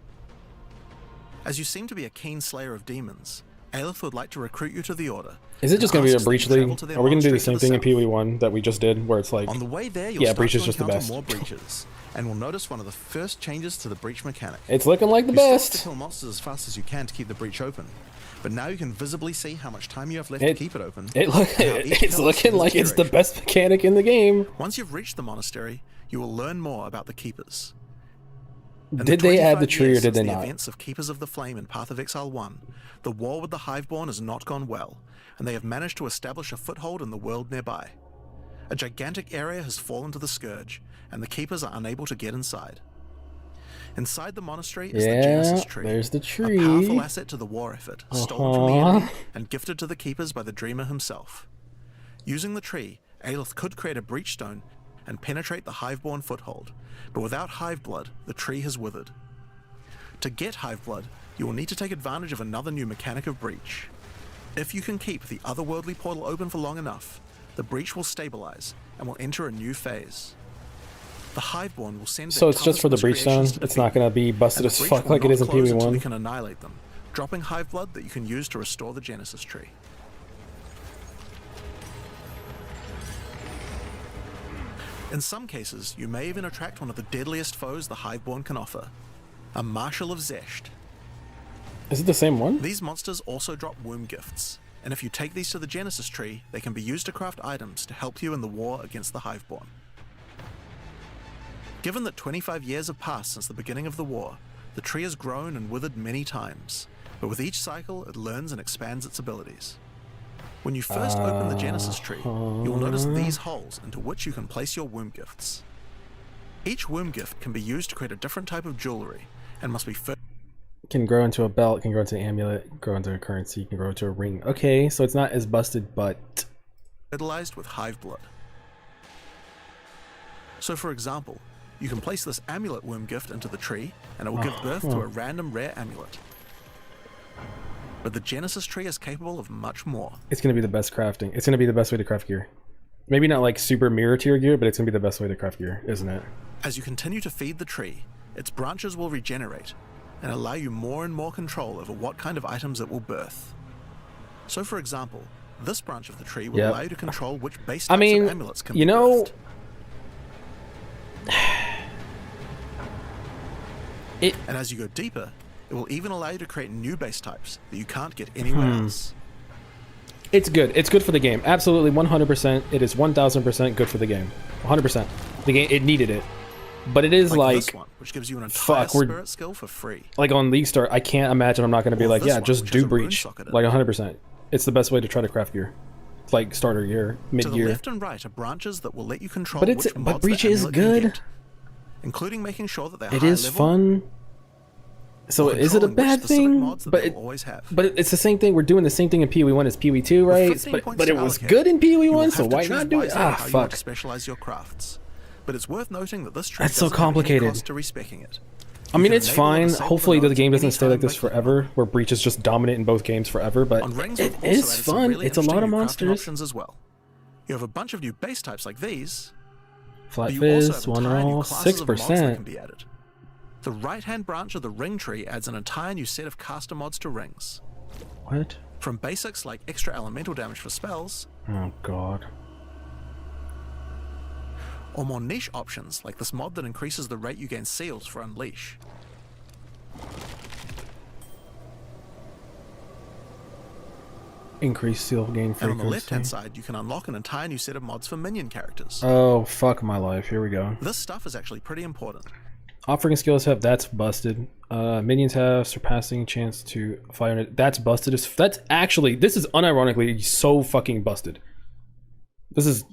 As you seem to be a keen slayer of demons, Aelith would like to recruit you to the order. Is it just going to be a asks that Breach you travel League? to their Are we going to do the monastery same thing in south. PoE 1 that we just did, where it's like, On the way there, you'll yeah, start Breach is to just the encounter best. more breaches, and will notice one of the first changes to the Breach mechanic. it's looking like the You still have to best. kill monsters as fast as you can to keep the breach open, but now you can visibly see how much time you have left to keep it open. and how each It's kill looking extends like its it's the duration. best mechanic in the game. Once you've reached the monastery, you will learn more about the Keepers. In Did the they add the 25 tree or years did they since the not? events of Keepers of the Flame in Path of Exile 1, the war with the Hiveborn has not gone well, and they have managed to establish a foothold in the world nearby. A gigantic area has fallen to the Scourge, and the Keepers are unable to get inside. Inside the monastery is the Yeah, Genesis Tree, there's the a tree. powerful asset to the war effort, stolen from the Uh-huh. enemy and gifted to the Keepers by the Dreamer himself. Using the tree, Aelith could create a breach stone and penetrate the Hiveborn foothold, but without Hive Blood, the tree has withered. To get Hive Blood, you will need to take advantage of another new mechanic of breach. If you can keep the otherworldly portal open for long enough, the breach will stabilize and will enter a new phase. The Hiveborn will send So their it's just for the toughest breach stone. creations to It's defeat not going to be and busted the as breach fuck will like it not is in close PoE until 1. we can annihilate them, dropping Hive Blood that you can use to restore the Genesis tree. In some cases, you may even attract one of the deadliest foes the Hiveborn can offer, a Marshal of Zesht. Is it the same one? These monsters also drop womb gifts, and if you take these to the Genesis tree, they can be used to craft items to help you in the war against the Hiveborn. Given that 25 years have passed since the beginning of the war, the tree has grown and withered many times, but with each cycle it learns and expands its abilities. When you first open the Genesis tree, you'll notice these holes into which you can place your womb gifts. Each womb gift can be used to create a different type of jewelry, and must be Can grow into a belt, can grow into an amulet, grow into a currency, can grow into a ring. Okay, so it's not as busted, but fertilized with hive blood. So for example, you can place this amulet womb gift into the tree, and it will give birth to a random rare amulet. But the Genesis tree is capable of much more. it's going to be the best crafting. It's going to be the best way to craft gear. Maybe not like super mirror tier gear, but it's going to be the best way to craft gear, isn't it? As you continue to feed the tree, its branches will regenerate and allow you more and more control over what kind of items it will birth. So for example, this branch of the tree will allow you to control which base types of amulets can be birthed. And as you go deeper, it will even allow you to create new base types that you can't get anywhere else. It's good. It's good for the game. Absolutely, 100%. It is 1000% good for the game. 100%. The game, it needed it. But it is like this one, which gives you an entire spirit skill for free. Like on League Start, I can't imagine I'm not going to be like, yeah, just do Breach. Like 100%. It's the best way to try to craft gear. It's like starter gear, mid-gear. To the left and right are branches that will let you control but Breach is good. Including making sure that they're it is fun. So is it a bad thing? But it's the same thing. We're doing the same thing in PoE 1 as PoE 2, right? But it was good in PoE 1, so why not do it? Ah, fuck. Specialize your crafts. But it's worth noting that this tree That's so complicated. to respecing it. I mean, it's fine. Hopefully the game doesn't stay like this forever, where Breach is just dominant in both games forever, but it is fun. It's a lot of monsters. As well. You have a bunch of new base types like these. Flat Fist, One Roll, 6%. The right-hand branch of the ring tree adds an entire new set of caster mods to rings. What? From basics like extra elemental damage for spells. Oh god. Or more niche options like this mod that increases the rate you gain seals for Unleash. Increase seal gain frequency. And on the left-hand side, you can unlock an entire new set of mods for minion characters. Oh, fuck my life. Here we go. This stuff is actually pretty important. Offering skills have, that's busted. Minions have surpassing chance to fire on it. That's busted. That's actually, this is unironically so fucking busted. This is,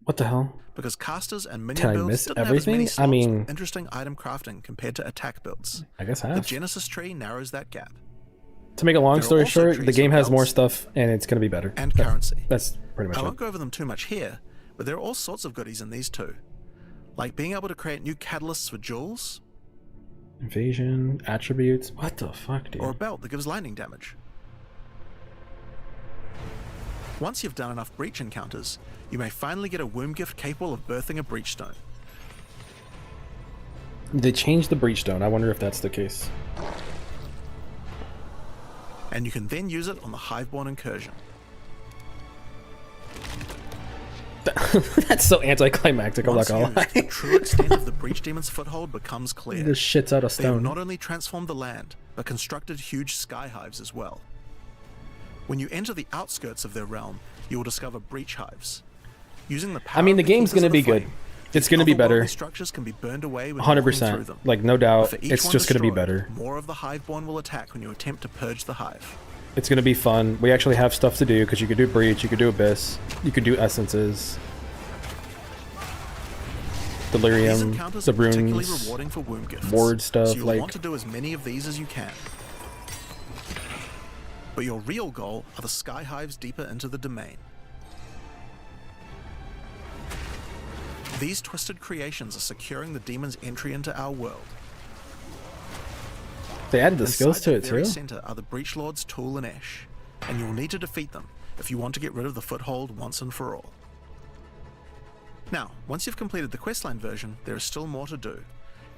what the hell? Because casters and minion builds didn't have as many slots with interesting item crafting compared to attack builds. I guess half. The Genesis tree narrows that gap. To make a long story short, the game has more stuff and it's going to be better. And currency. That's pretty much it. I won't go over them too much here, but there are all sorts of goodies in these too. Like being able to create new catalysts for jewels. Invasion, attributes. What the fuck, dude? Or a belt that gives lightning damage. Once you've done enough breach encounters, you may finally get a womb gift capable of birthing a breach stone. They changed the breach stone. I wonder if that's the case. And you can then use it on the Hiveborn incursion. That's so anticlimactic, I'm not gonna lie. The true extent of the Breach Demon's foothold becomes clear. This shit's out of They have stone. not only transformed the land, but constructed huge sky hives as well. When you enter the outskirts of their realm, you will discover breach hives. Using the power I mean, the of game's Keepers gonna of the be good. Flame, It's gonna be better. structures can be burned away when walking through 100%. them. Like, no doubt. For each It's one just gonna be destroyed, better. More of the Hiveborn will attack when you attempt to purge the hive. It's gonna be fun. We actually have stuff to do, because you could do Breach, you could do Abyss, you could do Essences. Delirium, the runes, rewarding for womb gifts, ward stuff, so you'll like... want to do as many of these as you can. But your real goal are the sky hives deeper into the domain. These twisted creations are securing the demon's entry into our world. They added the skills to it too. In the very too? center are the Breach Lords Tool and Ash, and you'll need to defeat them if you want to get rid of the foothold once and for all. Now, once you've completed the questline version, there is still more to do.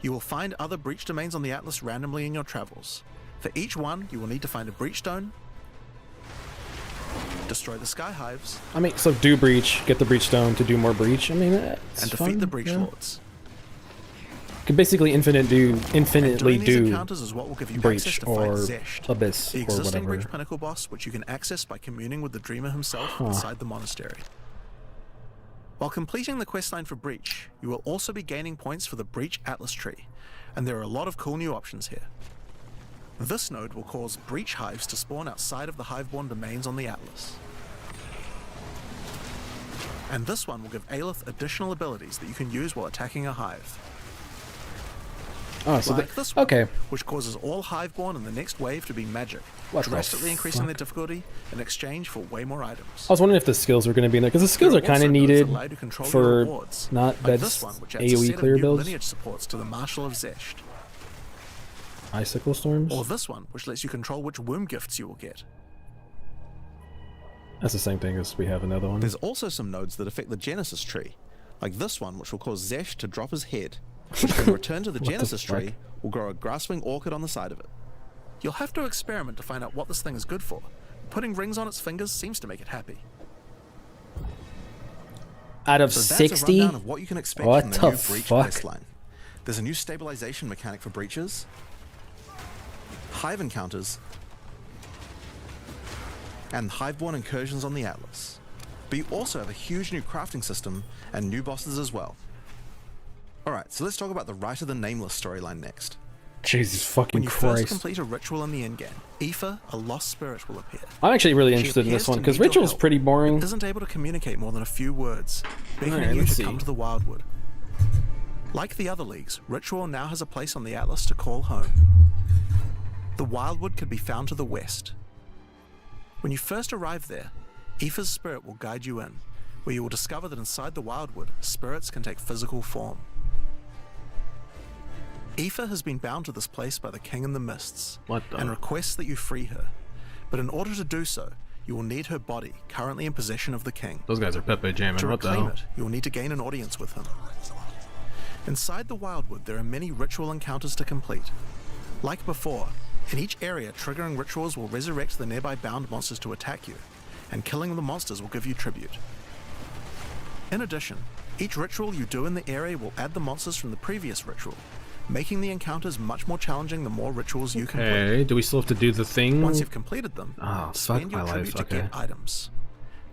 You will find other breach domains on the Atlas randomly in your travels. For each one, you will need to find a breach stone, destroy the sky hives, I mean, so do breach, get the breach stone to do more breach. I mean, that's and defeat fun, the breach yeah. lords. Could basically infinitely Doing these do encounters is what will give you breach access to or fight Zesht, abyss the or existing whatever. breach pinnacle boss, which you can access by communing with the Dreamer himself inside the monastery. While completing the questline for breach, you will also be gaining points for the breach atlas tree, and there are a lot of cool new options here. This node will cause breach hives to spawn outside of the hiveborn domains on the atlas. And this one will give Aelith additional abilities that you can use while attacking a hive. Oh, so Like this one, okay. which causes all hiveborn in the next wave to be magic, What the drastically increasing their fuck? difficulty in exchange for way more items. I was wondering if the skills were going to be in there because the skills There are kind also of nodes needed that allow you to control your for rewards, not like beds this one, which adds a AoE set of clear new builds. lineage supports to the Marshal of Zesht. Icicle storms. Or this one, which lets you control which womb gifts you will get. That's the same thing as we have another one. There's also some nodes that affect the Genesis tree, like this one, which will cause Zesht to drop his head, which when returned to the What the Genesis fuck? tree will grow a grasswing orchid on the side of it. You'll have to experiment to find out what this thing is good for. Putting rings on its fingers seems to make it happy. Out of So that's a 60? rundown of what you can expect What from the the new Breach fuck? questline. There's a new stabilization mechanic for breaches, hive encounters, and hiveborn incursions on the Atlas. But you also have a huge new crafting system and new bosses as well. Alright, so let's talk about the Rite of the Nameless storyline next. Jesus When fucking you first Christ. complete a ritual in the endgame, Aoife, a lost spirit, will appear. I'm actually really She interested in this appears one to because need your Ritual's help, pretty boring. but isn't able to communicate more than a few words, beckoning Alright, you let's to see. come to the Wildwood. Like the other leagues, Ritual now has a place on the Atlas to call home. The Wildwood could be found to the west. When you first arrive there, Aoife's spirit will guide you in, where you will discover that inside the Wildwood, spirits can take physical form. Aoife has been bound to this place by the King in the Mists, What the- and requests that you free her. But in order to do so, you will need her body, currently in possession of the King. Those guys are Pepe jamming. To What the reclaim hell? it, you will need to gain an audience with him. Inside the Wildwood, there are many ritual encounters to complete. Like before, in each area, triggering rituals will resurrect the nearby bound monsters to attack you, and killing the monsters will give you tribute. In addition, each ritual you do in the area will add the monsters from the previous ritual, making the encounters much more challenging the more rituals you complete. Okay, do we still have to do the thing? Once you've completed them, Oh, fuck spend your my tribute life, to get okay. items.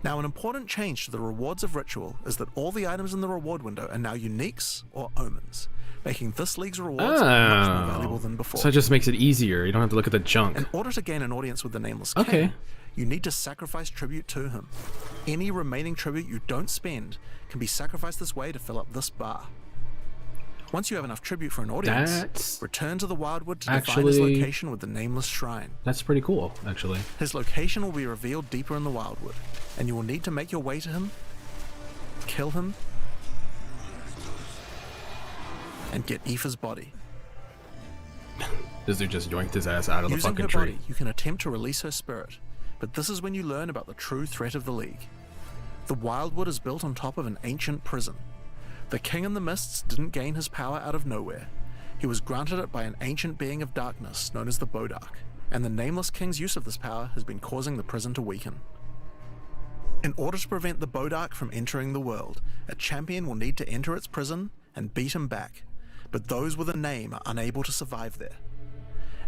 Now, an important change to the rewards of Ritual is that all the items in the reward window are now uniques or omens, making this league's rewards much more valuable than before. So it just makes it easier. You don't have to look at the junk. In order to gain an audience with the Nameless King, Okay. you need to sacrifice tribute to him. Any remaining tribute you don't spend can be sacrificed this way to fill up this bar. Once you have enough tribute for an audience, That's return to the Wildwood to define his actually- location with the Nameless Shrine. That's pretty cool, actually. His location will be revealed deeper in the Wildwood, and you will need to make your way to him, kill him, and get Aoife's body. This dude just yoinked his ass out of the Using fucking her tree. body, you can attempt to release her spirit, but this is when you learn about the true threat of the League. The Wildwood is built on top of an ancient prison. The King in the Mists didn't gain his power out of nowhere. He was granted it by an ancient being of darkness known as the Bodark, and the Nameless King's use of this power has been causing the prison to weaken. In order to prevent the Bodark from entering the world, a champion will need to enter its prison and beat him back, but those with a name are unable to survive there.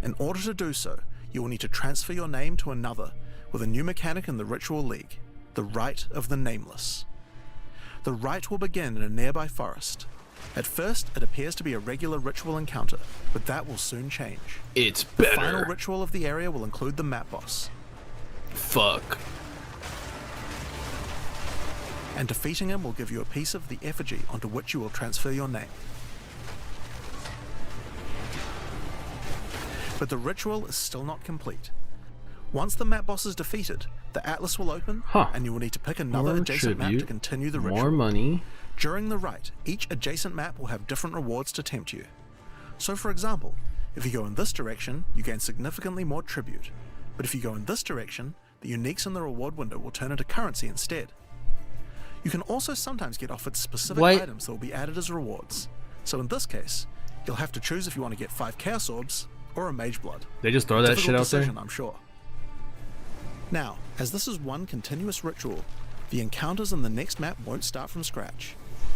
In order to do so, you will need to transfer your name to another with a new mechanic in the Ritual League, the Rite of the Nameless. The rite will begin in a nearby forest. At first, it appears to be a regular ritual encounter, but that will soon change. It's The final better. ritual of the area will include the map boss, Fuck. and defeating him will give you a piece of the effigy onto which you will transfer your name. But the ritual is still not complete. Once the map boss is defeated, the Atlas will open, Huh. and you will need to pick another More adjacent map to tribute, continue the ritual. More money. During the rite, each adjacent map will have different rewards to tempt you. So for example, if you go in this direction, you gain significantly more tribute. But if you go in this direction, the uniques in the reward window will turn into currency instead. You can also sometimes get offered specific What? items that will be added as rewards. So in this case, you'll have to choose if you want to get 5 Chaos Orbs or a Mage Blood. They just throw that shit out there? Difficult decision, I'm sure. But if you want to get 5 Chaos Orbs or a Mage Blood, you'll have to choose if you want to get 5 Chaos Orbs or a Mage Blood. They just throw that shit out there? Now, as this is one continuous ritual, the encounters in the next map won't start from scratch.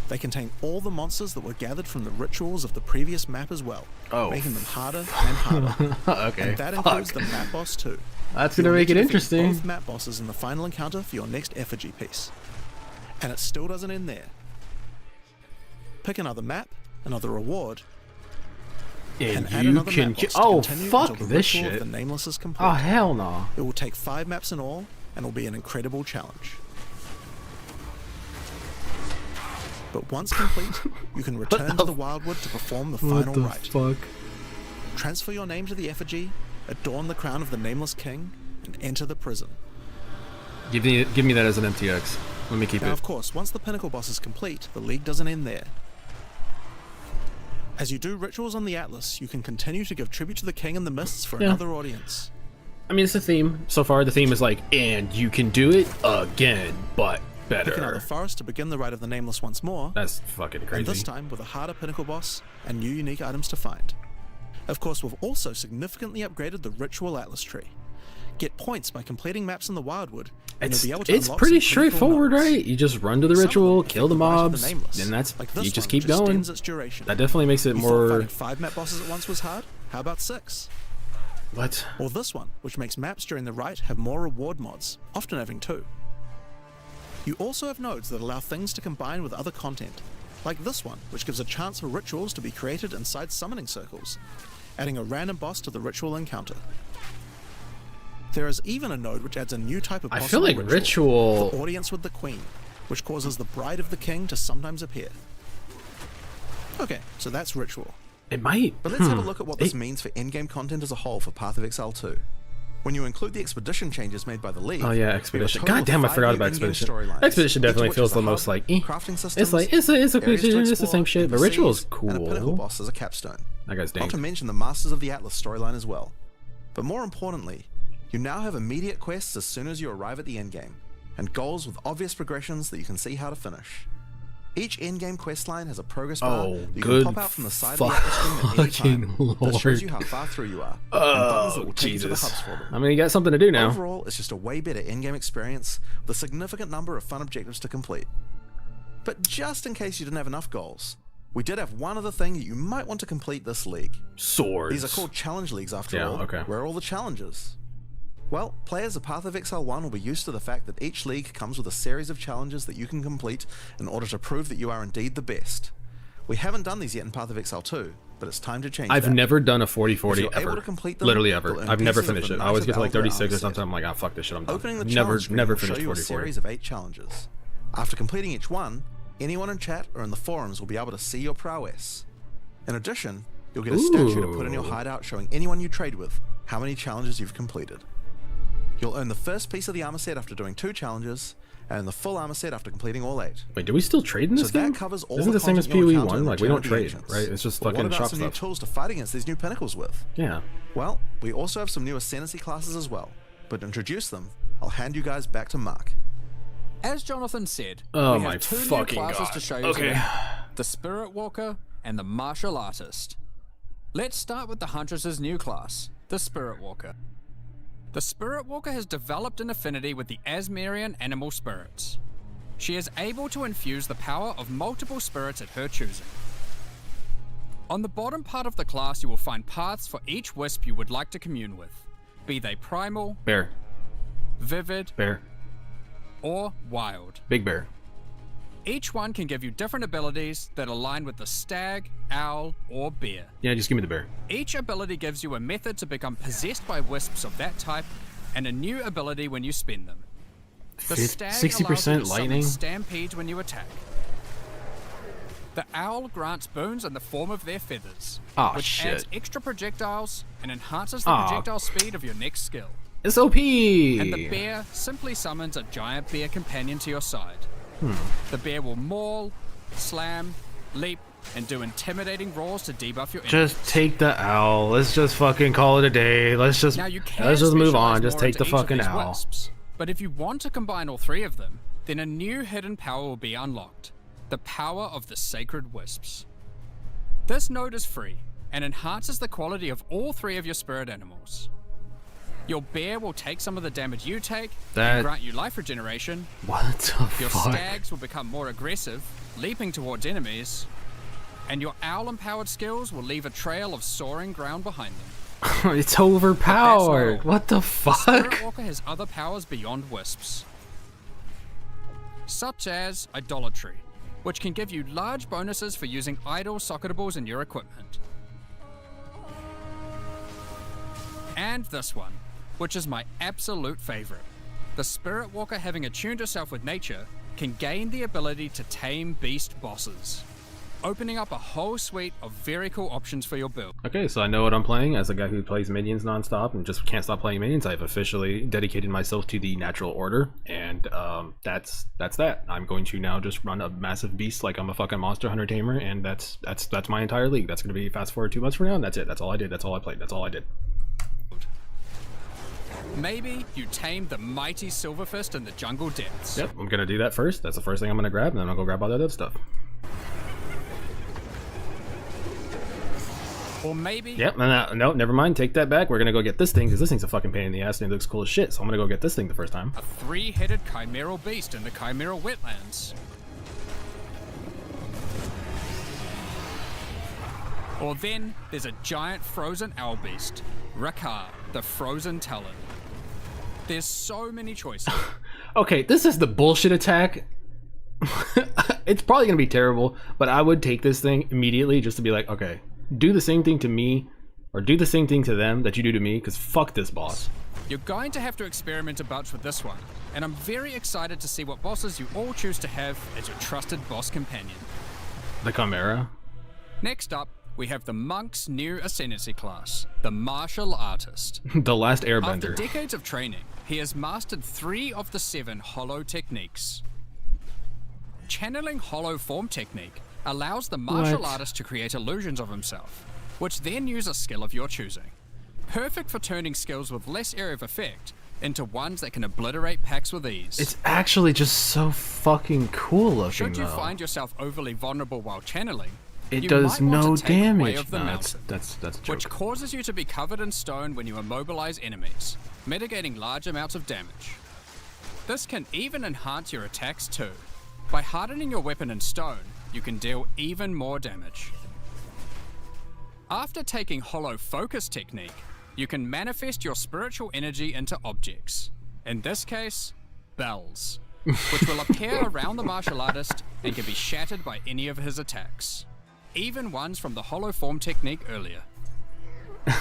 They contain all the monsters that were gathered from the rituals of the previous map as well, making them harder and harder. Okay. And that includes the map boss too. That's gonna You'll make need it to defeat interesting. both map bosses in the final encounter for your next effigy piece. And it still doesn't end there. Pick another map, another reward, And add you another can. map boss to Oh, continue fuck until the this ritual of shit. the Nameless is complete. Oh, hell no. It will take 5 maps in all, and will be an incredible challenge. But once complete, you can return to the Wildwood to perform the What final the rite. fuck? Transfer your name to the effigy, adorn the crown of the Nameless King, and enter the prison. Give me that as an MTX. Let me keep Now, it. of course, once the pinnacle boss is complete, the league doesn't end there. As you do rituals on the Atlas, you can continue to give tribute to the king in the mists for Yeah. another audience. I mean, it's a theme. So far, the theme is like, and you can do it again, but Pick another better. forest to begin the rite of the Nameless once more, That's fucking and crazy. this time with a harder pinnacle boss and new unique items to find. Of course, we've also significantly upgraded the ritual Atlas tree. Get points by completing maps in the Wildwood, and you'll be able to It's unlock pretty some pretty cool straightforward, modes. right? You just run to the Some of ritual, them kill the affect the rite of mobs, the Nameless, and that's like this you just one, keep which going. extends its duration. That definitely makes it You thought more. fighting 5 map bosses at once was hard? How about 6? What? Or this one, which makes maps during the rite have more reward mods, often having 2. You also have nodes that allow things to combine with other content, like this one, which gives a chance for rituals to be created inside summoning circles, adding a random boss to the ritual encounter. There is even a node which adds a new type of I possible feel like ritual. the audience with the queen, which causes the bride of the king to sometimes appear. Okay, so that's ritual. It might. But let's have a look at what this means for in-game content as a whole for Path of Exile 2. When you include the expedition changes made by the League... Oh yeah, we have a expedition. total God of damn, I 5 forgot new about in-game expedition. storylines, Expedition each of definitely which feels is the a most hub, like. crafting systems, It's like it's areas to expedition. It's the explore, same shit, but ritual is NPCs, and a pinnacle cool. boss as a capstone. That guy's Not dank. to mention the Masters of the Atlas storyline as well. But more importantly, you now have immediate quests as soon as you arrive at the endgame, and goals with obvious progressions that you can see how to finish. Each in-game questline has a progress bar Oh, that you good can pop out from the side of the Atlas screen at any fucking time that shows you lord. how far through you are, and buttons that Oh will take you to the Jesus! hubs for them. I mean, you got something to do now. Overall, it's just a way better in-game experience with a significant number of fun objectives to complete. But just in case you didn't have enough goals, we did have one other thing that you might want to complete this league. Swords. These are called challenge leagues after Yeah, all. okay. Where are all the challenges? Well, players of Path of Exile 1 will be used to the fact that each league comes with a series of challenges that you can complete in order to prove that you are indeed the best. We haven't done these yet in Path of Exile 2, but it's time to change I've that. never done a If 40-40 you're able ever. to complete them, Literally you'll ever. earn I've never pieces of finished the it. I Knight always of get to like Alder 36 or armor something. set. I'm like, oh fuck this shit. I'm done. Opening the Never challenge screen will show finished you a 40-40. series of 8 challenges. After completing each one, anyone in chat or in the forums will be able to see your prowess. In addition, you'll get a statue to put in your Ooh. hideout showing anyone you trade with how many challenges you've completed. You'll earn the first piece of the armor set after doing 2 challenges, and the full armor set after completing all 8. Wait, do we still trade in this So game? that covers all Isn't the the same as content you'll PoE encounter 1? in Like we Return don't of the trade, Ancients. right? It's just But fucking what about shop some new stuff. tools to fight against these new pinnacles with? Yeah. Well, we also have some new ascendancy classes as well, but to introduce them, I'll hand you guys back to Mark. As Jonathan said, Oh we my have 2 new fucking classes God. to show you Okay. today. The Spirit Walker and the Martial Artist. Let's start with the Huntress's new class, the Spirit Walker. The Spirit Walker has developed an affinity with the Asmerian animal spirits. She is able to infuse the power of multiple spirits at her choosing. On the bottom part of the class, you will find paths for each wisp you would like to commune with, be they primal, Bear. vivid, Bear. or wild. Big bear. Each one can give you different abilities that align with the stag, owl, or bear. Yeah, just give me the bear. Each ability gives you a method to become possessed by wisps of that type, and a new ability when you spend them. The stag 60% allows you to lightning? summon stampedes when you attack. The owl grants boons in the form of their feathers, Aw, which shit. adds extra projectiles and enhances the Aw. projectile speed of your next skill. It's OP. And the bear simply summons a giant bear companion to your side. The bear will maul, slam, leap, and do intimidating roars to debuff your enemies. Just take the owl. Let's just fucking call it a day. Let's just Now you can move specialize on. Just more take into the each of fucking these owl. wisps. But if you want to combine all 3 of them, then a new hidden power will be unlocked. The power of the Sacred Wisps. This node is free, and enhances the quality of all 3 of your spirit animals. Your bear will take some of the damage you take That- and grant you life regeneration. What the Your fuck? stags will become more aggressive, leaping towards enemies. And your owl-empowered skills will leave a trail of soaring ground behind them. It's overpowered. all. What the Spirit fuck? Walker has other powers beyond wisps, such as idolatry, which can give you large bonuses for using idle socketables in your equipment. And this one, which is my absolute favorite. The Spirit Walker, having attuned herself with nature, can gain the ability to tame beast bosses, opening up a whole suite of very cool options for your build. Okay, so I know what I'm playing. As a guy who plays minions nonstop and just can't stop playing minions, I've officially dedicated myself to the natural order, and that's that. I'm going to now just run a massive beast like I'm a fucking monster hunter tamer, and that's my entire league. That's going to be fast forward 2 months from now, and that's it. That's all I did. That's all I played. That's all I did. Maybe you tame the mighty Silverfist in the jungle depths. Yep, I'm going to do that first. That's the first thing I'm going to grab, and then I'll go grab all that other stuff. Or maybe Yep, no, never mind. Take that back. We're going to go get this thing, because this thing's a fucking pain in the ass, and it looks cool as shit. So I'm going to go get this thing the first time. a three-headed chimeral beast in the chimeral wetlands. Or then there's a giant frozen owl beast, Rakar, the frozen talon. There's so many choices. Okay, this is the bullshit attack. It's probably going to be terrible, but I would take this thing immediately just to be like, okay, do the same thing to me, or do the same thing to them that you do to me, because fuck this boss. You're going to have to experiment a bunch with this one, and I'm very excited to see what bosses you all choose to have as your trusted boss companion. The Chimera. Next up, we have the monk's new ascendancy class, the martial artist. The last After airbender. decades of training, he has mastered 3 of the 7 hollow techniques. Channeling hollow form technique allows the martial What? artist to create illusions of himself, which then use a skill of your choosing. Perfect for turning skills with less area of effect into ones that can obliterate packs with ease. It's actually just so fucking cool looking, Should you though. find yourself overly vulnerable while channeling, It you does might want no to take Way damage. of the No, Mountain, that's a joke. which causes you to be covered in stone when you immobilize enemies, mitigating large amounts of damage. This can even enhance your attacks too. By hardening your weapon in stone, you can deal even more damage. After taking hollow focus technique, you can manifest your spiritual energy into objects. In this case, bells, which will appear around the martial artist and can be shattered by any of his attacks, even ones from the hollow form technique earlier.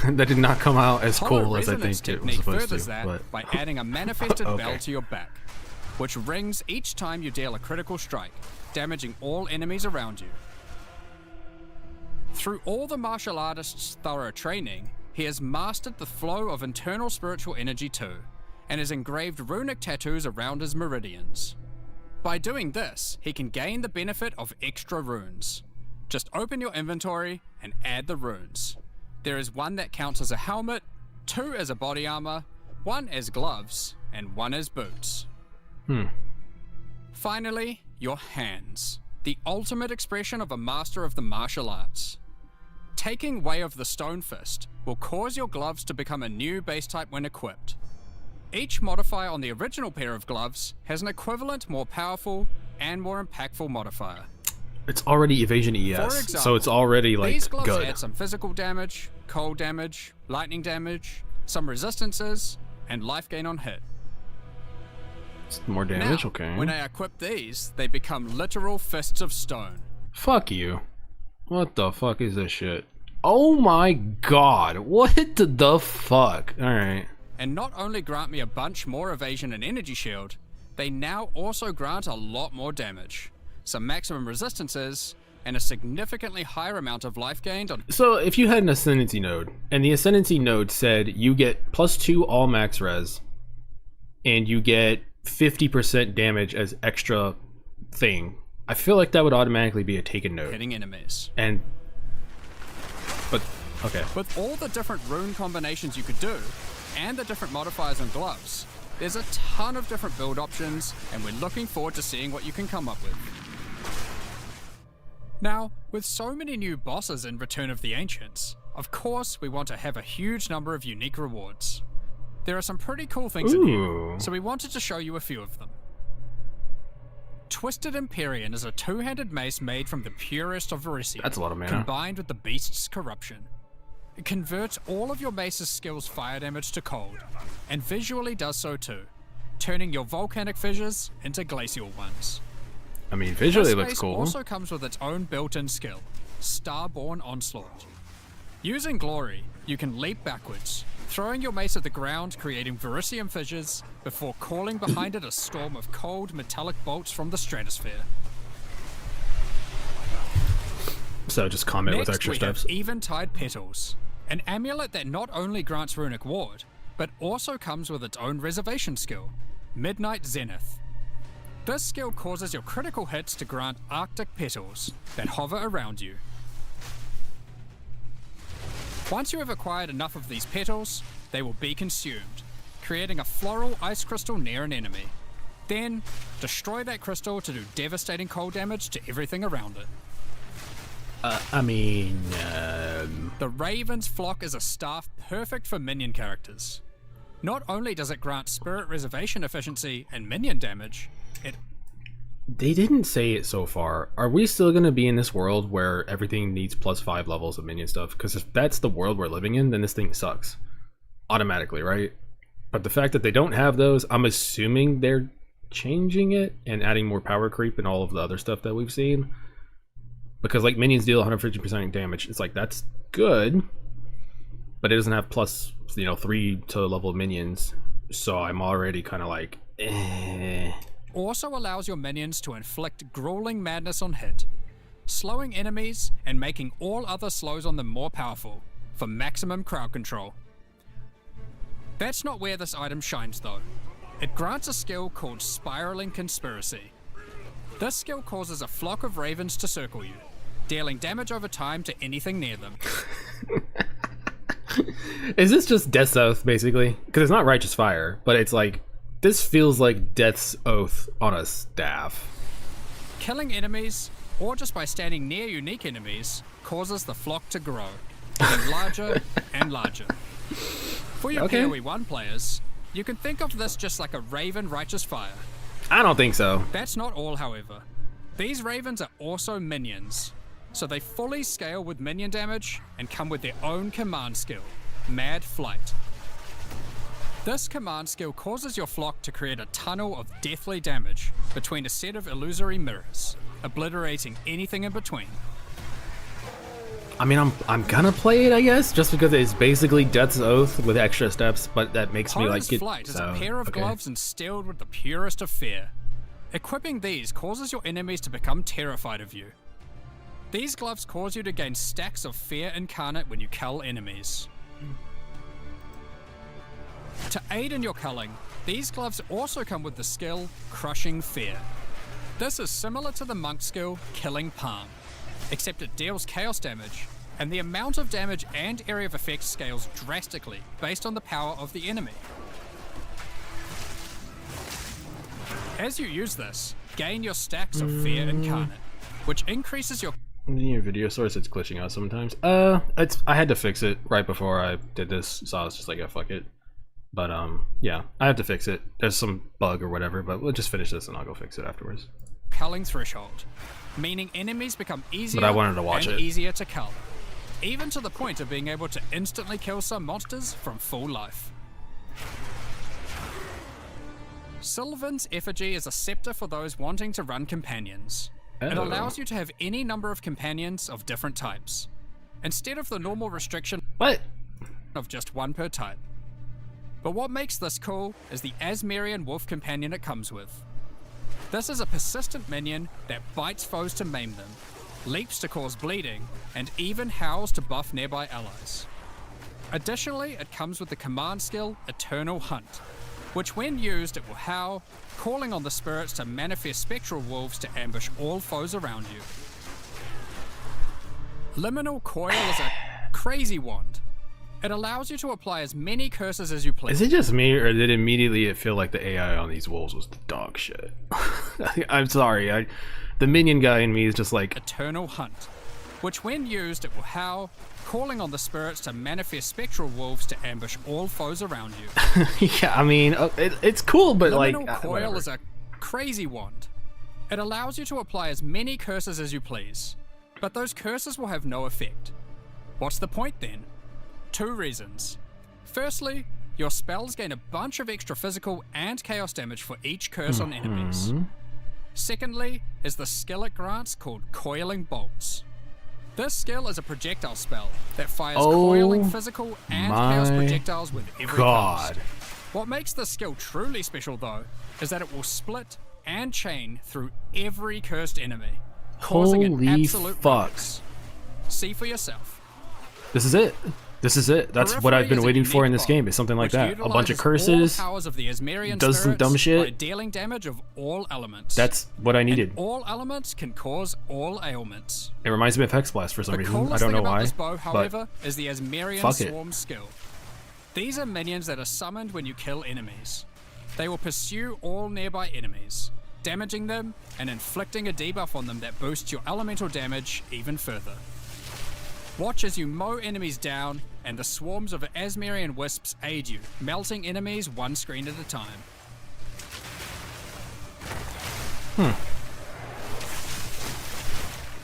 That did not come out as Hollow cool as I resonance think it was technique supposed furthers to. that But by adding a manifested Okay. bell to your back, which rings each time you deal a critical strike, damaging all enemies around you. Through all the martial artist's thorough training, he has mastered the flow of internal spiritual energy too, and has engraved runic tattoos around his meridians. By doing this, he can gain the benefit of extra runes. Just open your inventory and add the runes. There is one that counts as a helmet, 2 as a body armor, 1 as gloves, and 1 as boots. Finally, your hands, the ultimate expression of a master of the martial arts. Taking Way of the Stone Fist will cause your gloves to become a new base type when equipped. Each modifier on the original pair of gloves has an equivalent, more powerful, and more impactful modifier. it's already evasion For ES, example, so it's already like these gloves good. add some physical damage, cold damage, lightning damage, some resistances, and life gain on hit. More damage, Now, okay. when I equip these, they become literal fists of stone. Fuck you. What the fuck is this shit? Oh my god, what the fuck? Alright. And not only grant me a bunch more evasion and energy shield, they now also grant a lot more damage, some maximum resistances, and a significantly higher amount of life gained on. So if you had an ascendancy node, and the ascendancy node said you get +2 all max res, and you get 50% damage as extra thing, I feel like that would automatically be a taken node. Hitting enemies. And but okay. With all the different rune combinations you could do, and the different modifiers and gloves, there's a ton of different build options, and we're looking forward to seeing what you can come up with. Now, with so many new bosses in Return of the Ancients, of course we want to have a huge number of unique rewards. There are some pretty cool things in here, Ooh. so we wanted to show you a few of them. Twisted Empyrean is a two-handed mace made from the purest of Verisium, That's a lot of mana. combined with the Beast's corruption. It converts all of your mace's skills fire damage to cold, and visually does so too, turning your volcanic fissures into glacial ones. I mean, visually This it looks mace cool. also comes with its own built-in skill, Starborn Onslaught. Using Glory, you can leap backwards, throwing your mace at the ground, creating Verisium fissures, before calling behind it a storm of cold metallic bolts from the stratosphere. So just combat with Next, extra we steps. have Eventide Petals, an amulet that not only grants runic ward, but also comes with its own reservation skill, Midnight Zenith. This skill causes your critical hits to grant Arctic petals that hover around you. Once you have acquired enough of these petals, they will be consumed, creating a floral ice crystal near an enemy. Then, destroy that crystal to do devastating cold damage to everything around it. I mean, The Raven's Flock is a staff perfect for minion characters. Not only does it grant spirit reservation efficiency and minion damage, it they didn't say it so far. Are we still going to be in this world where everything needs +5 levels of minion stuff? Because if that's the world we're living in, then this thing sucks. Automatically, right? But the fact that they don't have those, I'm assuming they're changing it and adding more power creep and all of the other stuff that we've seen. Because like minions deal 150% damage. It's like, that's good. But it doesn't have plus, 3 to level minions. So I'm already kind of like, eh. also allows your minions to inflict grueling madness on hit, slowing enemies and making all other slows on them more powerful for maximum crowd control. That's not where this item shines though. It grants a skill called Spiraling Conspiracy. This skill causes a flock of ravens to circle you, dealing damage over time to anything near them. Is this just Death's Oath, basically? Because it's not Righteous Fire, but it's like, this feels like Death's Oath on a staff. Killing enemies, or just by standing near unique enemies, causes the flock to grow, getting larger and larger. For your Okay. PoE 1 players, you can think of this just like a Raven Righteous Fire. I don't think so. That's not all, however. These ravens are also minions, so they fully scale with minion damage and come with their own command skill, Mad Flight. This command skill causes your flock to create a tunnel of deathly damage between a set of illusory mirrors, obliterating anything in between. I mean, I'm gonna play it, I guess, just because it's basically Death's Oath with extra steps, but that makes me like Poe's it. Flight is so, a pair of okay. gloves instilled with the purest of fear. Equipping these causes your enemies to become terrified of you. These gloves cause you to gain stacks of fear incarnate when you cull enemies. To aid in your culling, these gloves also come with the skill Crushing Fear. This is similar to the monk skill Killing Palm, except it deals chaos damage, and the amount of damage and area of effect scales drastically based on the power of the enemy. As you use this, gain your stacks of Fear Incarnate, which increases your Your video source, it's glitching out sometimes. I had to fix it right before I did this, so I was just like, yeah, fuck it. But yeah, I have to fix it. There's some bug or whatever, but we'll just finish this and I'll go fix it afterwards. culling threshold, meaning enemies become easier But I wanted to watch and it. easier to cull, even to the point of being able to instantly kill some monsters from full life. Sylvan's Effigy is a scepter for those wanting to run companions. It Oh. allows you to have any number of companions of different types, instead of the normal restriction What? of just one per type. But what makes this cool is the Asmerian Wolf Companion it comes with. This is a persistent minion that bites foes to maim them, leaps to cause bleeding, and even howls to buff nearby allies. Additionally, it comes with the command skill Eternal Hunt, which when used it will howl, calling on the spirits to manifest spectral wolves to ambush all foes around you. Liminal Coil is a crazy wand. It allows you to apply as many curses as you please. Is it just me, or did immediately it feel like the AI on these wolves was the dog shit? I'm sorry, the minion guy in me is just like, Eternal Hunt. which when used it will howl, calling on the spirits to manifest spectral wolves to ambush all foes around you. Yeah, I mean, it's cool, but Liminal like, Coil whatever. is a crazy wand. It allows you to apply as many curses as you please, but those curses will have no effect. What's the point then? 2 reasons. Firstly, your spells gain a bunch of extra physical and chaos damage for each curse on enemies. Secondly, is the skill it grants called Coiling Bolts. This skill is a projectile spell that fires coiling physical and chaos projectiles with every cast. What makes this skill truly special though, is that it will split and chain through every cursed enemy, causing an absolute ruckus. See for yourself. This is it. This is it. That's what I've been waiting for in this game, is something like that. A bunch of curses, Powers of the Asmerian does some dumb spirits by shit. dealing damage of all elements. That's what I needed. And all elements can cause all ailments. It reminds me of Hexblast for some The reason. I coolest don't thing know about why. this bow, however, But is the Asmerian fuck it. Swarm skill. These are minions that are summoned when you kill enemies. They will pursue all nearby enemies, damaging them and inflicting a debuff on them that boosts your elemental damage even further. Watch as you mow enemies down, and the swarms of Asmerian wisps aid you, melting enemies one screen at a time.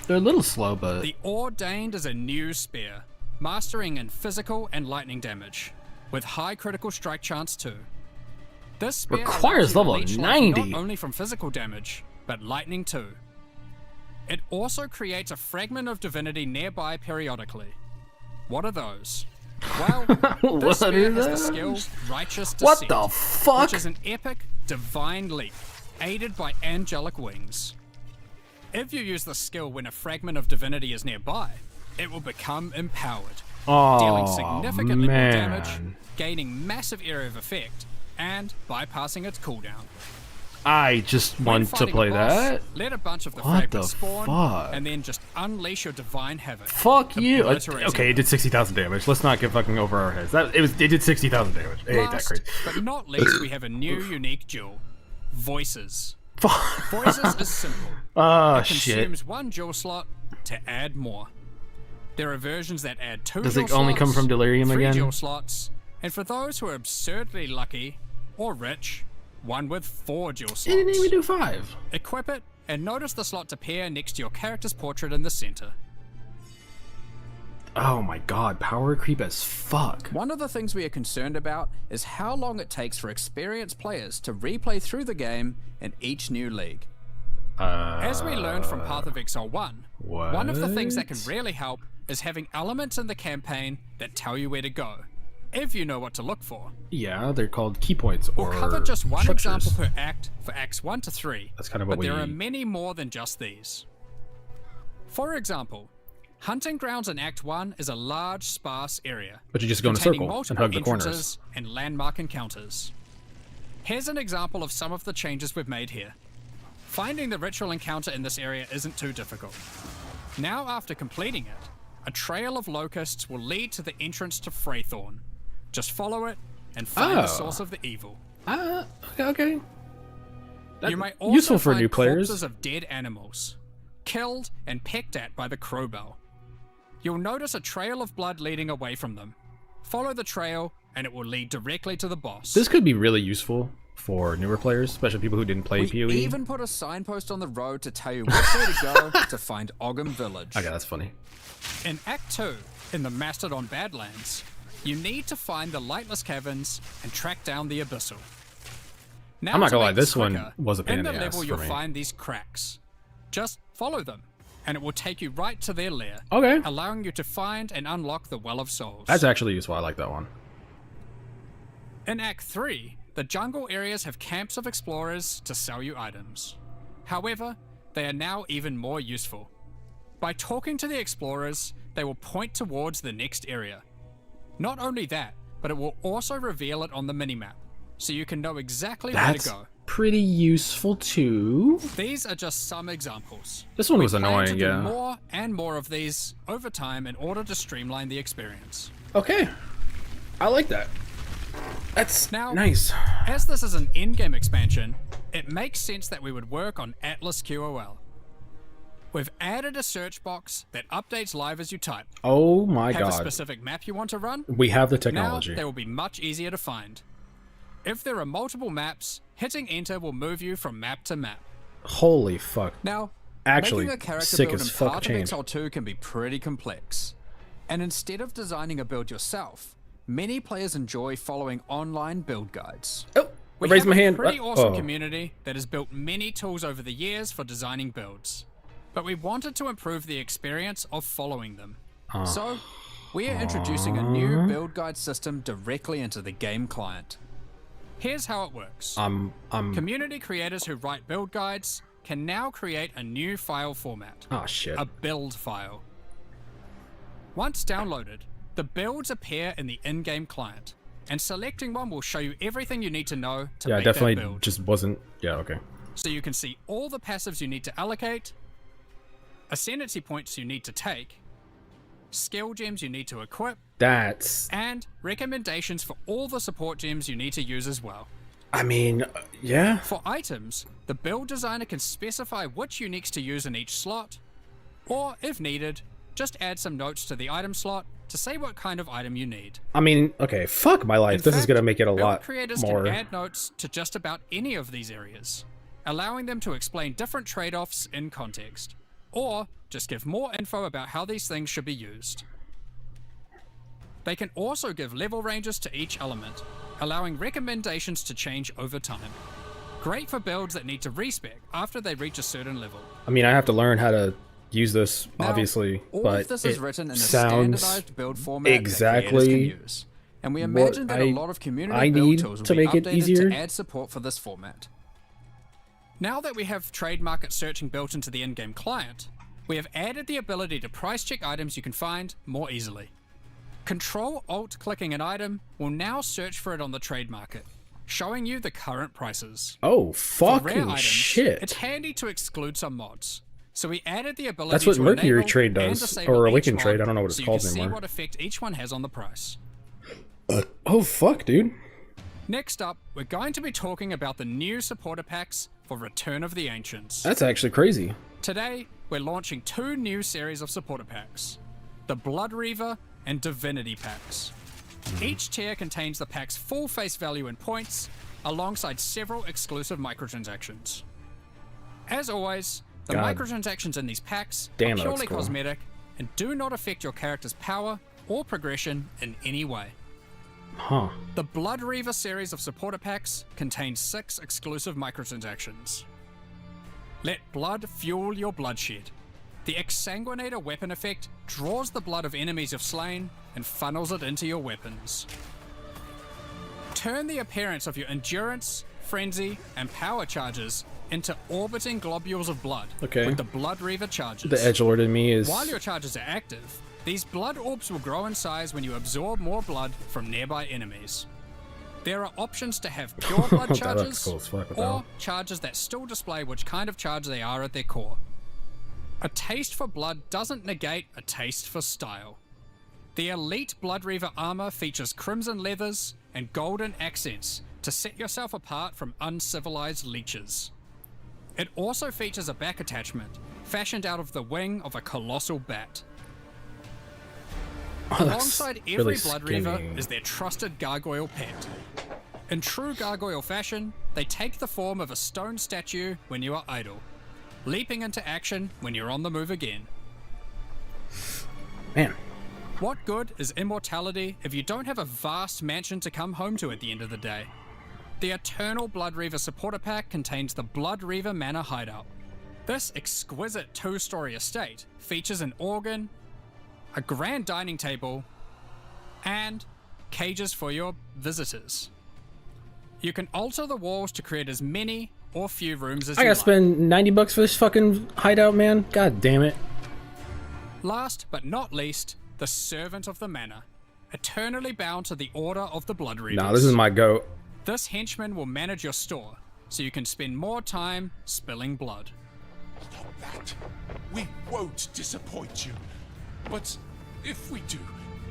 they're a little slow, but The Ordained is a new spear, mastering in physical and lightning damage, with high critical strike chance too. This spear Requires allows you to level leech life 90. not only from physical damage, but lightning too. It also creates a fragment of divinity nearby periodically. What are those? Well, What this spear are has the those? skill Righteous what Descent, the fuck? which is an epic, divine leap, aided by angelic wings. If you use the skill when a fragment of divinity is nearby, it will become empowered, dealing significantly more damage, gaining massive area of effect, and bypassing its cooldown. I just When want to fighting a play boss, that. let a bunch of the What fragments the spawn, fuck? and then just unleash your divine havoc. Fuck you. obliterating Okay, it did 60,000 damage. Let's not get fucking over our heads. It did 60,000 damage. I hate that Last, crazy. but not least, we have a new unique jewel. Voices. Voices is simple. Oh It shit. consumes 1 jewel slot to add more. There are versions that add 2 Does jewel it only come slots, from Delirium 3 again? jewel slots, and for those who are absurdly lucky or rich, one with 4 jewel slots. It didn't even do 5. Equip it, and notice the slots appear next to your character's portrait in the center. Oh my god, power creep as fuck. One of the things we are concerned about is how long it takes for experienced players to replay through the game in each new league. As we learned from Path of Exile 1, one of the things that can really help is having elements in the campaign that tell you where to go, if you know what to look for. Yeah, they're called key points or We'll cover just one structures. example per act for acts 1 to 3, That's kind of what but there we- are many more than just these. For example, Hunting Grounds in Act 1 is a large, sparse area, But you just go in a containing circle and multiple hug the corners. entrances and landmark encounters. Here's an example of some of the changes we've made here. Finding the ritual encounter in this area isn't too difficult. Now after completing it, a trail of locusts will lead to the entrance to Freythorn. Just follow it and find the source of the evil. Okay. You may also useful for find new players. corpses of dead animals, killed and pecked at by the crowbell. You'll notice a trail of blood leading away from them. Follow the trail, and it will lead directly to the boss. This could be really useful for newer players, especially people who didn't play We PoE. even put a signpost on the road to tell you which way to go to find Ogham Village. Okay, that's funny. In Act 2, in the Mastodon Badlands, you need to find the Lightless Caverns and track down the Abyssal. Now, I'm not to gonna lie, make this quicker, one was a pain in the the ass level for you'll me. find these cracks. Just follow them, and it will take you right to their lair, Okay. allowing you to find and unlock the Well of Souls. That's actually useful. I like that one. In Act 3, the jungle areas have camps of explorers to sell you items. However, they are now even more useful. By talking to the explorers, they will point towards the next area. Not only that, but it will also reveal it on the minimap, so you can know exactly where That's to go. pretty useful too. These are just some examples. This one was We plan annoying, to do yeah. more and more of these over time in order to streamline the experience. Okay. I like that. That's Now, nice. As this is an in-game expansion, it makes sense that we would work on Atlas QOL. We've added a search box that updates live as you type. Oh my Have a god. specific map you want to run? We have the technology. Now they will be much easier to find. If there are multiple maps, hitting enter will move you from map to map. Holy fuck. Now, Actually, making a character sick build as in fuck Path of change. Exile 2 can be pretty complex. And instead of designing a build yourself, many players enjoy following online build guides. Oh, I We raised have my a hand. pretty Oh. awesome community that has built many tools over the years for designing builds. But we wanted to improve the experience of following them. So, we are introducing a new build guide system directly into the game client. Here's how it works. Community creators who write build guides can now create a new file format. Oh shit. A build file. Once downloaded, the builds appear in the in-game client, and selecting one will show you everything you need to know to Yeah, make definitely that build. just wasn't. Yeah, okay. So you can see all the passives you need to allocate, ascendancy points you need to take, skill gems you need to equip, That's. and recommendations for all the support gems you need to use as well. I mean, yeah. For items, the build designer can specify which uniques to use in each slot, or if needed, just add some notes to the item slot to say what kind of item you need. I mean, okay. Fuck my life. In This is fact, gonna make it a build lot creators more. can add notes to just about any of these areas, allowing them to explain different trade-offs in context, or just give more info about how these things should be used. They can also give level ranges to each element, allowing recommendations to change over time. Great for builds that need to respec after they reach a certain level. I mean, I have to learn how to use this, Now, obviously, all but of this it is written in a sounds standardized build format exactly that creators can use. And we imagine that a lot of community I build need tools will to be make it updated easier. to add support for this format. Now that we have trade market searching built into the in-game client, we have added the ability to price check items you can find more easily. Control-Alt-clicking an item will now search for it on the trade market, showing you the current prices. Oh, For rare fucking items, shit. it's handy to exclude some mods. So we added the ability That's what to Mercury enable Trade and does, disable or each Awaken mod Trade, I don't know what it's so called you can see anymore. what effect each one has on the price. Oh, fuck, dude. Next up, we're going to be talking about the new supporter packs for Return of the Ancients. That's actually crazy. Today, we're launching 2 new series of supporter packs, the Blood Reaver and Divinity packs. Each tier contains the pack's full face value in points, alongside several exclusive microtransactions. As always, the God. microtransactions in these packs Damn, are that looks purely cool. cosmetic and do not affect your character's power or progression in any way. Huh. The Blood Reaver series of supporter packs contains 6 exclusive microtransactions. Let blood fuel your bloodshed. The Exsanguinator weapon effect draws the blood of enemies you've slain and funnels it into your weapons. Turn the appearance of your endurance, frenzy, and power charges into orbiting globules of blood Okay. with the Blood Reaver charges. The edgelord in me is. While your charges are active, these blood orbs will grow in size when you absorb more blood from nearby enemies. There are options to have pure blood That looks charges, cool as fuck, what the or hell? charges that still display which kind of charge they are at their core. A taste for blood doesn't negate a taste for style. The Elite Blood Reaver armor features crimson leathers and golden accents to set yourself apart from uncivilized leeches. It also features a back attachment, fashioned out of the wing of a colossal bat. Oh, that's Alongside every really Blood Reaver skinny. is their trusted gargoyle pet. In true gargoyle fashion, they take the form of a stone statue when you are idle, leaping into action when you're on the move again. Man. What good is immortality if you don't have a vast mansion to come home to at the end of the day? The Eternal Blood Reaver supporter pack contains the Blood Reaver Manor Hideout. This exquisite 2-story estate features an organ, a grand dining table, and cages for your visitors. You can alter the walls to create as many or few rooms as I you gotta like. spend $90 for this fucking hideout, man. God damn it. Last but not least, the Servant of the Manor, eternally bound to the Order of the Blood Reavers. Nah, this is my goat. This henchman will manage your store, so you can spend more time spilling blood. Stop that. We won't disappoint you. But if we do,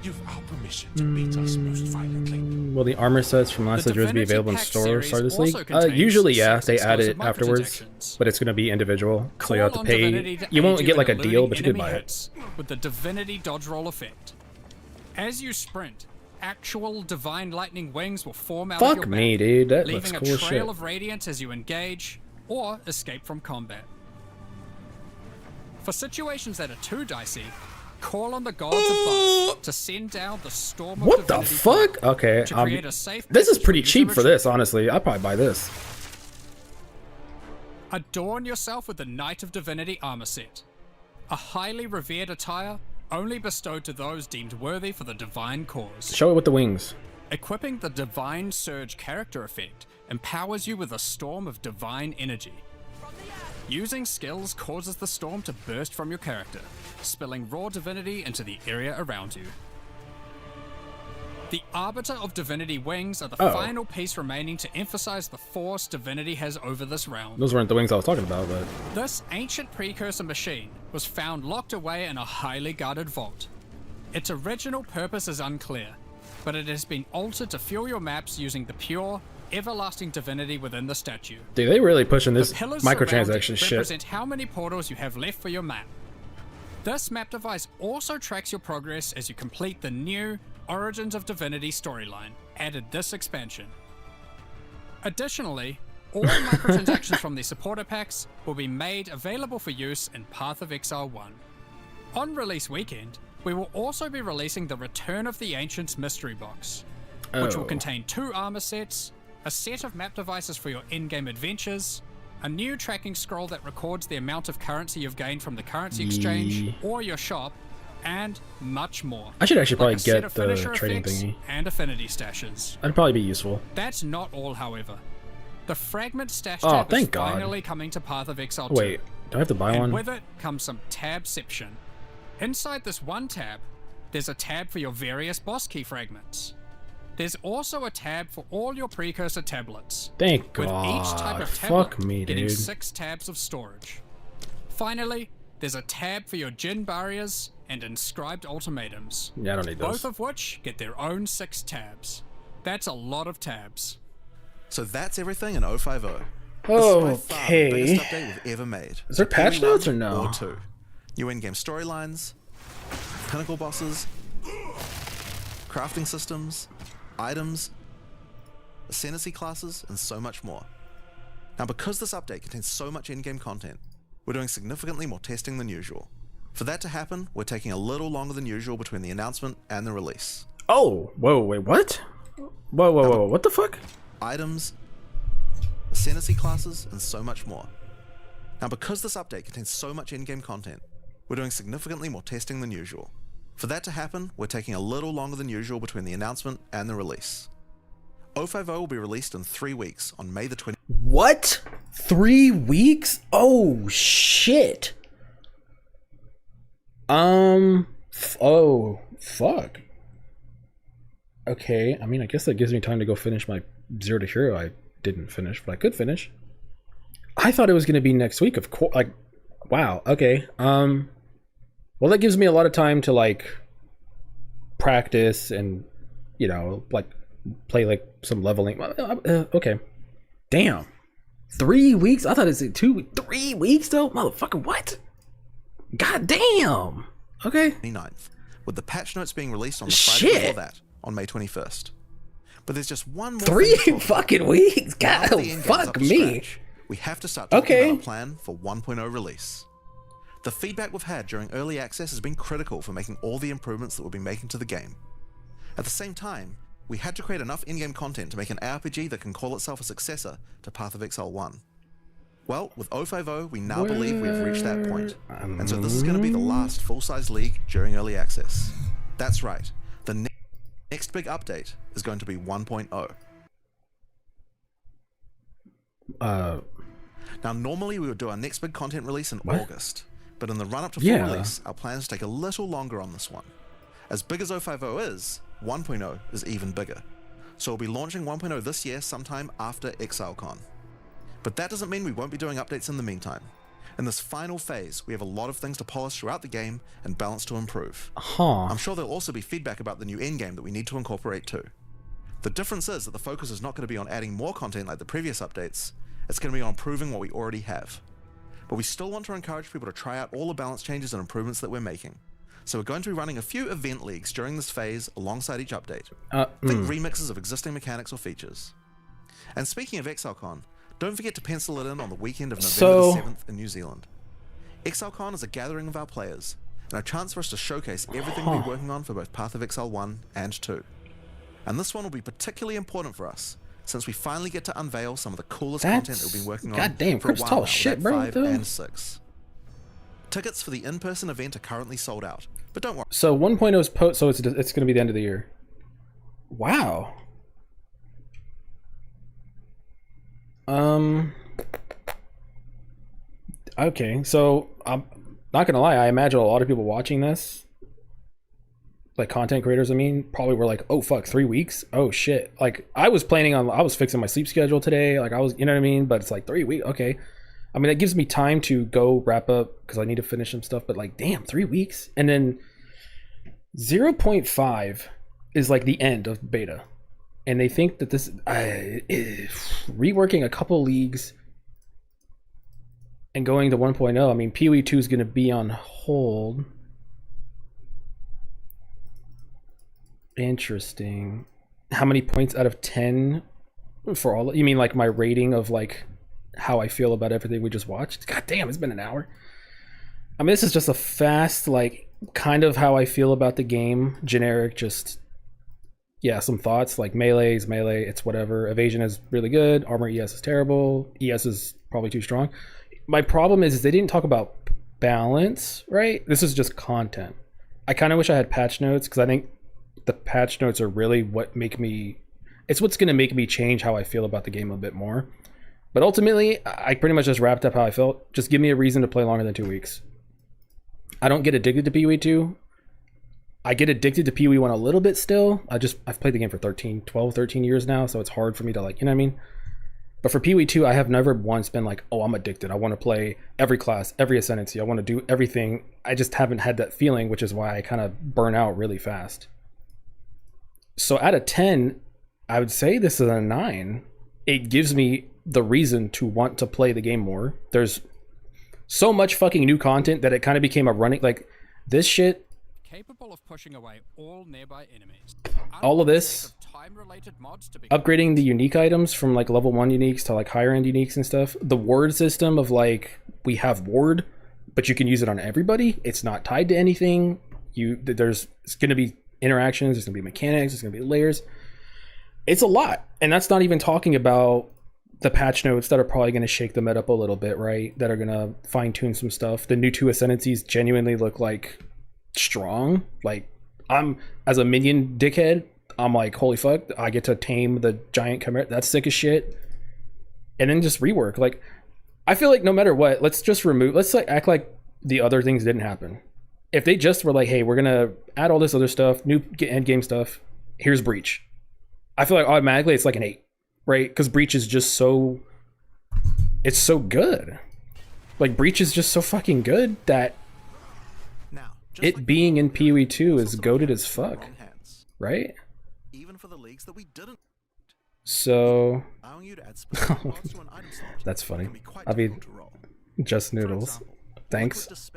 You've our permission to beat us most violently. Will the armor sets from last The legends be Divinity available in Pack store series start this also league? contains Usually, yeah, 6 they add it exclusive afterwards, microtransactions. but it's gonna be individual, so you have Call to on pay. Divinity to You won't aid get like a in deal, eluding but you could enemy buy it. hits with the Divinity dodge roll effect. As you sprint, actual divine lightning wings will form out of your Fuck map, me, dude. That looks leaving a cool as trail shit. of radiance as you engage or escape from combat. For situations that are too dicey, call on the gods above to send down the storm of What the Divinity fuck? Okay, to create a safe this is passage pretty for you to cheap for retreat. this, honestly. I'd probably buy this. Adorn yourself with the Knight of Divinity armor set, a highly revered attire only bestowed to those deemed worthy for the divine cause. Show it with the wings. Equipping the Divine Surge character effect empowers you with a storm of divine energy. Using skills causes the storm to burst from your character, spilling raw divinity into the area around you. The Arbiter of Divinity wings are the final piece remaining to emphasize the force Divinity has over this realm. Those weren't the wings I was talking about, but This ancient precursor machine was found locked away in a highly guarded vault. Its original purpose is unclear, but it has been altered to fuel your maps using the pure, everlasting divinity within the statue. dude, they really pushing this The pillars surrounding microtransaction shit. represent how many portals you have left for your map. This map device also tracks your progress as you complete the new Origins of Divinity storyline, added this expansion. Additionally, all microtransactions from the supporter packs will be made available for use in Path of Exile 1. On release weekend, we will also be releasing the Return of the Ancients mystery box, which will contain 2 armor sets, a set of map devices for your in-game adventures, a new tracking scroll that records the amount of currency you've gained from the currency exchange or your shop, and much more. I should actually like probably a set get of the finisher trading effects thingy. and affinity stashes. That'd probably be useful. That's not all, however. The Fragment Stash Oh, tab is thank God. finally coming to Path of Exile 2. Wait, do I have to buy And one? with it comes some tabception. Inside this one tab, there's a tab for your various boss key fragments. There's also a tab for all your precursor tablets, Thank with God. each type of tablet Fuck me, getting dude. 6 tabs of storage. Finally, there's a tab for your Djinn barriers and inscribed ultimatums, Yeah, I don't need both those. of which get their own 6 tabs. That's a lot of tabs. So that's everything in 050. This is by far the biggest update we've ever made. Is there patch PoE 1 notes or no? Or 2. New in-game storylines, pinnacle bosses, crafting systems, items, ascendancy classes, and so much more. Now, because this update contains so much in-game content, we're doing significantly more testing than usual. For that to happen, we're taking a little longer than usual between the announcement and the release. Oh, whoa, wait, what? Whoa, what the fuck? Items, ascendancy classes, and so much more. Now, because this update contains so much in-game content, we're doing significantly more testing than usual. For that to happen, we're taking a little longer than usual between the announcement and the release. 050 will be released in 3 weeks on May the 20th. What? 3 weeks? Oh, shit. Oh, fuck. Okay, I mean, I guess that gives me time to go finish my Zero to Hero I didn't finish, but I could finish. I thought it was going to be next week, of course. Like, wow, okay. Well, that gives me a lot of time to, like, practice and, you know, like, play, like, some leveling. Okay. Damn. 3 weeks? I thought it was 3 weeks, though? Motherfucker, what? God damn. Okay. 29th, with the patch notes being released on the Friday Shit. before that, on May 21st. But there's just one more 3 thing to talk fucking weeks? about. Now God, that the in-game's fuck up to me. scratch, we have to start talking Okay. about a plan for 1.0 release. The feedback we've had during early access has been critical for making all the improvements that we'll be making to the game. At the same time, we had to create enough in-game content to make an RPG that can call itself a successor to Path of Exile 1. Well, with 050, we now believe we have reached that point. And so this is going to be the last full-size league during early access. That's right. The next big update is going to be 1.0. Now, normally we would do our next big content release in August, but in the run-up to full release, our plans take a little longer on this one. As big as 050 is, 1.0 is even bigger. So we'll be launching 1.0 this year sometime after ExileCon. But that doesn't mean we won't be doing updates in the meantime. In this final phase, we have a lot of things to polish throughout the game and balance to improve. Huh. I'm sure there'll also be feedback about the new endgame that we need to incorporate too. The difference is that the focus is not going to be on adding more content like the previous updates, it's going to be on improving what we already have. But we still want to encourage people to try out all the balance changes and improvements that we're making. So we're going to be running a few event leagues during this phase alongside each update. Think remixes of existing mechanics or features. And speaking of ExileCon, don't forget to pencil it in on the weekend of November the 7th in New Zealand. ExileCon is a gathering of our players, and a chance for us to showcase everything we're working on for both Path of Exile 1 and 2. And this one will be particularly important for us, since we finally get to unveil some of the coolest content that we've been working on for a while now, shit, bro. 5 and 6. Tickets for the in-person event are currently sold out, but don't worry. So 1.0 is post, so it's going to be the end of the year. Wow. Okay, so I'm not gonna lie, I imagine a lot of people watching this, like content creators, I mean, probably were like, oh fuck, 3 weeks? Oh shit. Like I was fixing my sleep schedule today, like I was, you know what I mean? But it's like 3 weeks, okay. I mean, that gives me time to go wrap up because I need to finish some stuff, but like, damn, 3 weeks? And then 0.5 is like the end of beta. And they think that this reworking a couple leagues and going to 1.0. I mean, PoE 2 is going to be on hold. Interesting. How many points out of 10 for all? You mean like my rating of like how I feel about everything we just watched? God damn, it's been an hour. I mean, this is just a fast, like, kind of how I feel about the game. Generic, just... yeah, some thoughts like melee is melee, it's whatever. Evasion is really good. Armor ES is terrible. ES is probably too strong. My problem is they didn't talk about balance, right? This is just content. I kind of wish I had patch notes because I think the patch notes are really what make me... it's what's going to make me change how I feel about the game a bit more. But ultimately, I pretty much just wrapped up how I felt. Just give me a reason to play longer than 2 weeks. I don't get addicted to PoE 2. I get addicted to PoE 1 a little bit still. I've played the game for 12, 13 years now, so it's hard for me to, like, you know what I mean? But for PoE 2, I have never once been like, oh, I'm addicted. I want to play every class, every ascendancy. I want to do everything. I just haven't had that feeling, which is why I kind of burn out really fast. So out of 10, I would say this is a 9. It gives me the reason to want to play the game more. There's so much fucking new content that it kind of became a running, like, this shit. Capable of pushing away all nearby enemies. All of this, upgrading the unique items from like level 1 uniques to like higher end uniques and stuff. The ward system of like, we have ward, but you can use it on everybody. It's not tied to anything. It's going to be interactions, there's going to be mechanics, there's going to be layers. It's a lot. And that's not even talking about the patch notes that are probably going to shake the meta up a little bit, right? That are going to fine tune some stuff. The new 2 ascendancies genuinely look like strong. Like, I'm, as a minion dickhead, I'm like, holy fuck, I get to tame the giant chimera. That's sick as shit. And then just rework. Like, I feel like no matter what, let's like act like the other things didn't happen. If they just were like, hey, we're gonna add all this other stuff, new end game stuff, here's Breach, I feel like automatically it's like an 8, right? Because Breach is just so, it's so good. Like, Breach is just so fucking good that it being in PoE 2 is goated as fuck, right? Even for the leagues that we didn't. So that's funny. I mean, just noodles. Thanks.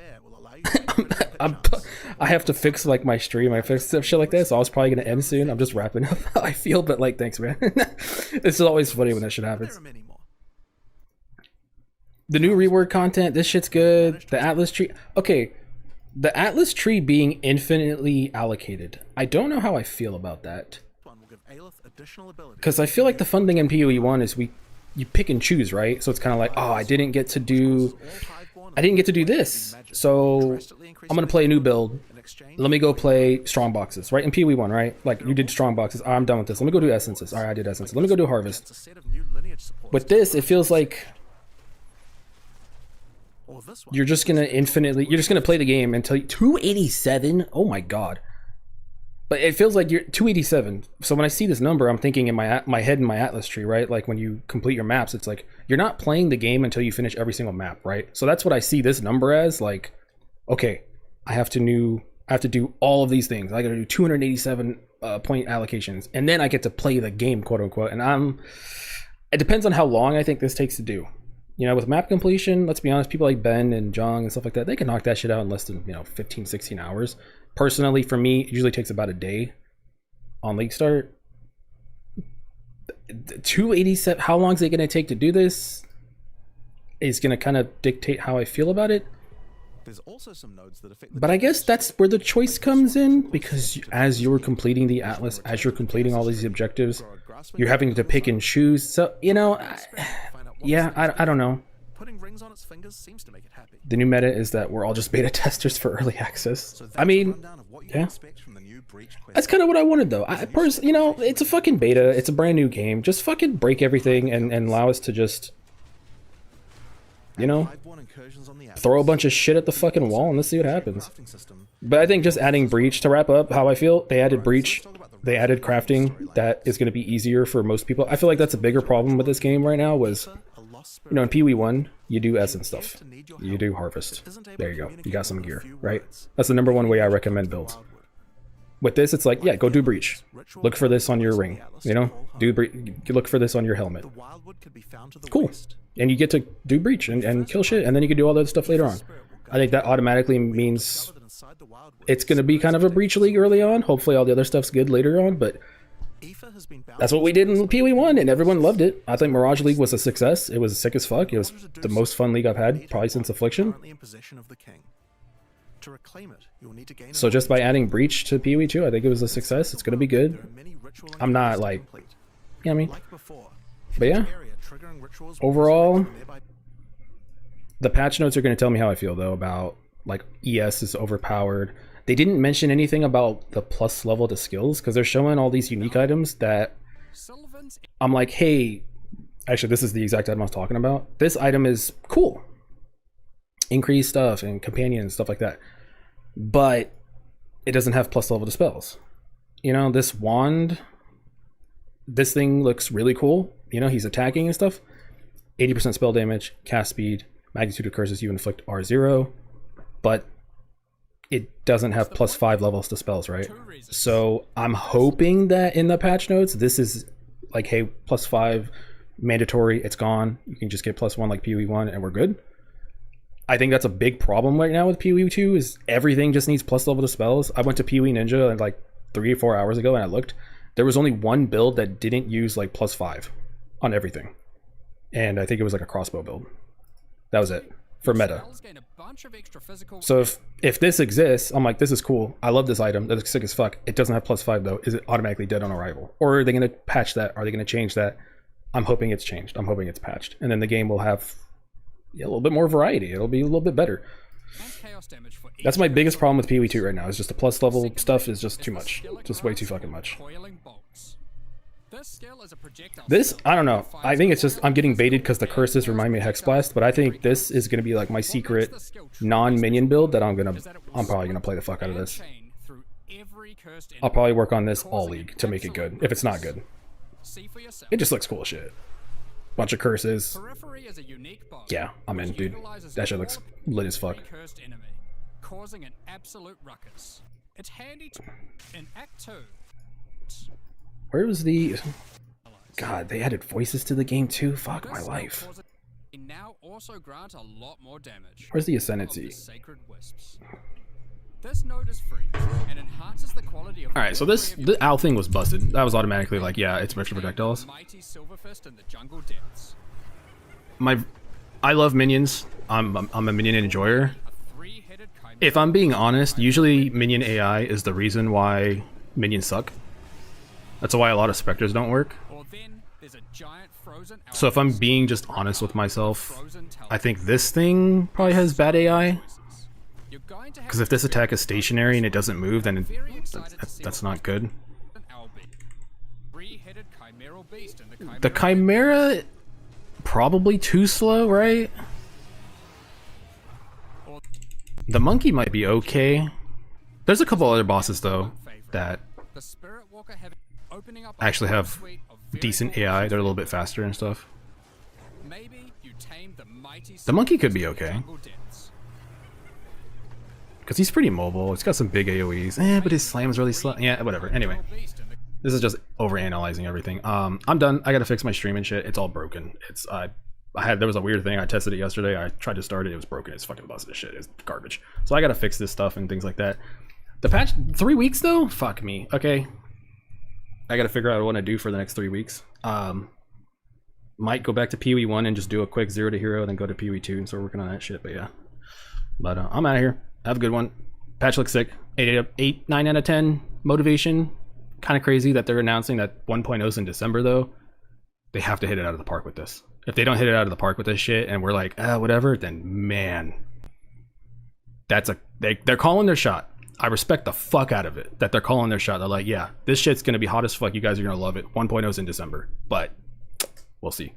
I have to fix like my stream. I fix shit like this. So I was probably gonna end soon. I'm just wrapping up how I feel, but like, thanks, man. It's always funny when that shit happens. The new rework content. This shit's good. The Atlas tree. Okay. The Atlas tree being infinitely allocated. I don't know how I feel about that. Because I feel like the fun thing in PoE 1 is you pick and choose, right? So it's kind of like, oh, I didn't get to do this. So I'm going to play a new build. Let me go play strong boxes, right? In PoE 1, right? Like, you did strong boxes. I'm done with this. Let me go do essences. All right, I did essences. Let me go do harvest. With this, it feels like you're just gonna play the game until 287. Oh my god, But it feels like you're 287. So when I see this number, I'm thinking in my head in my Atlas tree, right? Like when you complete your maps, it's like you're not playing the game until you finish every single map, right? So that's what I see this number as. Like, okay, I have to do all of these things. I got to do 287 point allocations, and then I get to play the game, quote unquote. And it depends on how long I think this takes to do. You know, with map completion, let's be honest, people like Ben and Jong and stuff like that, they can knock that shit out in less than 15, 16 hours. Personally, for me, it usually takes about a day on League Start. 287, how long is it going to take to do this is going to kind of dictate how I feel about it. There's also some nodes that affect But I guess that's where the choice comes in, because as you're completing the Atlas, as you're completing all these objectives, you're having to pick and choose. So, yeah, I don't know. Putting rings on its fingers seems to make it happy. The new meta is that we're all just beta testers for early access. I mean, yeah. That's kind of what I wanted, though. It's a fucking beta. It's a brand new game. Just fucking break everything and allow us to just, throw a bunch of shit at the fucking wall and let's see what happens. But I think just adding Breach, to wrap up how I feel, they added Breach, they added crafting. That is going to be easier for most people. I feel like that's a bigger problem with this game right now was, in PoE 1, you do Essence stuff. You do Harvest. There you go. You got some gear, right? That's the number one way I recommend builds. With this, it's like, yeah, go do Breach. Look for this on your ring, look for this on your helmet. Cool. And you get to do Breach and kill shit, and then you can do all that stuff later on. I think that automatically means it's going to be kind of a Breach League early on. Hopefully all the other stuff's good later on, but that's what we did in PoE 1, and everyone loved it. I think Mirage League was a success. It was sick as fuck. It was the most fun league I've had, probably since Affliction. So just by adding Breach to PoE 2, I think it was a success. It's going to be good. I'm not like, you know what I mean? But yeah, overall, the patch notes are going to tell me how I feel, though, about like ES is overpowered. They didn't mention anything about the plus level to skills, because they're showing all these unique items that I'm like, hey, actually, this is the exact item I was talking about. This item is cool. Increased stuff and companion and stuff like that. But it doesn't have plus level to spells. This wand, this thing looks really cool. He's attacking and stuff. 80% spell damage, cast speed, magnitude of curses you inflict are 0. But it doesn't have plus 5 levels to spells, right? So I'm hoping that in the patch notes, this is like, hey, plus 5 mandatory, it's gone. You can just get plus 1 like PoE 1 and we're good. I think that's a big problem right now with PoE 2 is everything just needs plus level to spells. I went to PoE Ninja like 3 or 4 hours ago and I looked. There was only one build that didn't use like plus 5 on everything. And I think it was like a crossbow build. That was it. For meta. So if this exists, I'm like, this is cool. I love this item. That's sick as fuck. It doesn't have plus 5 though. Is it automatically dead on arrival? Or are they going to patch that? Are they going to change that? I'm hoping it's changed. I'm hoping it's patched. And then the game will have a little bit more variety. It'll be a little bit better. That's my biggest problem with PoE 2 right now. Is just the plus level stuff is just too much. Just way too fucking much. This, I don't know. I think it's just I'm getting baited because the curses remind me of Hexblast, but I think this is going to be like my secret non-minion build that I'm probably gonna play the fuck out of this. I'll probably work on this all league to make it good. If it's not good, it just looks cool as shit. Bunch of curses. Yeah, I'm in, dude. That shit looks lit as fuck. Causing an absolute ruckus. It's handy in Act 2. Where was the... God, they added voices to the game too? Fuck my life. Now also grant a lot more damage. Where's the ascendancy? This node is free and enhances the quality of... Alright, so the owl thing was busted. That was automatically like, yeah, it's extra projectiles. I love minions. I'm a minion enjoyer. If I'm being honest, usually minion AI is the reason why minions suck. That's why a lot of specters don't work. So if I'm being just honest with myself, I think this thing probably has bad AI. Because if this attack is stationary and it doesn't move, then that's not good. The Chimera, probably too slow, right? The monkey might be okay. There's a couple other bosses though that The Spirit Walker have opening up actually have suite of very decent cool AI. They're a little features. bit faster and stuff. Maybe you tame the mighty The monkey could be serpents in the okay. jungle depths. Because he's pretty mobile. It's got some big AoEs. But his slam's really slow. Yeah, whatever. Anyway. Beast in the This is just overanalyzing everything. I'm done. I gotta fix my stream and shit. It's all broken. There was a weird thing. I tested it yesterday. I tried to start it. It was broken. It's fucking busted as shit. It's garbage. So I gotta fix this stuff and things like that. The patch, 3 weeks though? Fuck me. Okay. I gotta figure out what I want to do for the next 3 weeks. Might go back to PoE 1 and just do a quick 0 to hero, then go to PoE 2 and start working on that shit. But yeah. But I'm out of here. Have a good one. Patch looks sick. 9 out of 10 motivation. Kind of crazy that they're announcing that 1.0 is in December though. They have to hit it out of the park with this. If they don't hit it out of the park with this shit and we're like, whatever, then man, they're calling their shot. I respect the fuck out of it that they're calling their shot. They're like, yeah, this shit's gonna be hot as fuck. You guys are gonna love it. 1.0 is in December, but we'll see.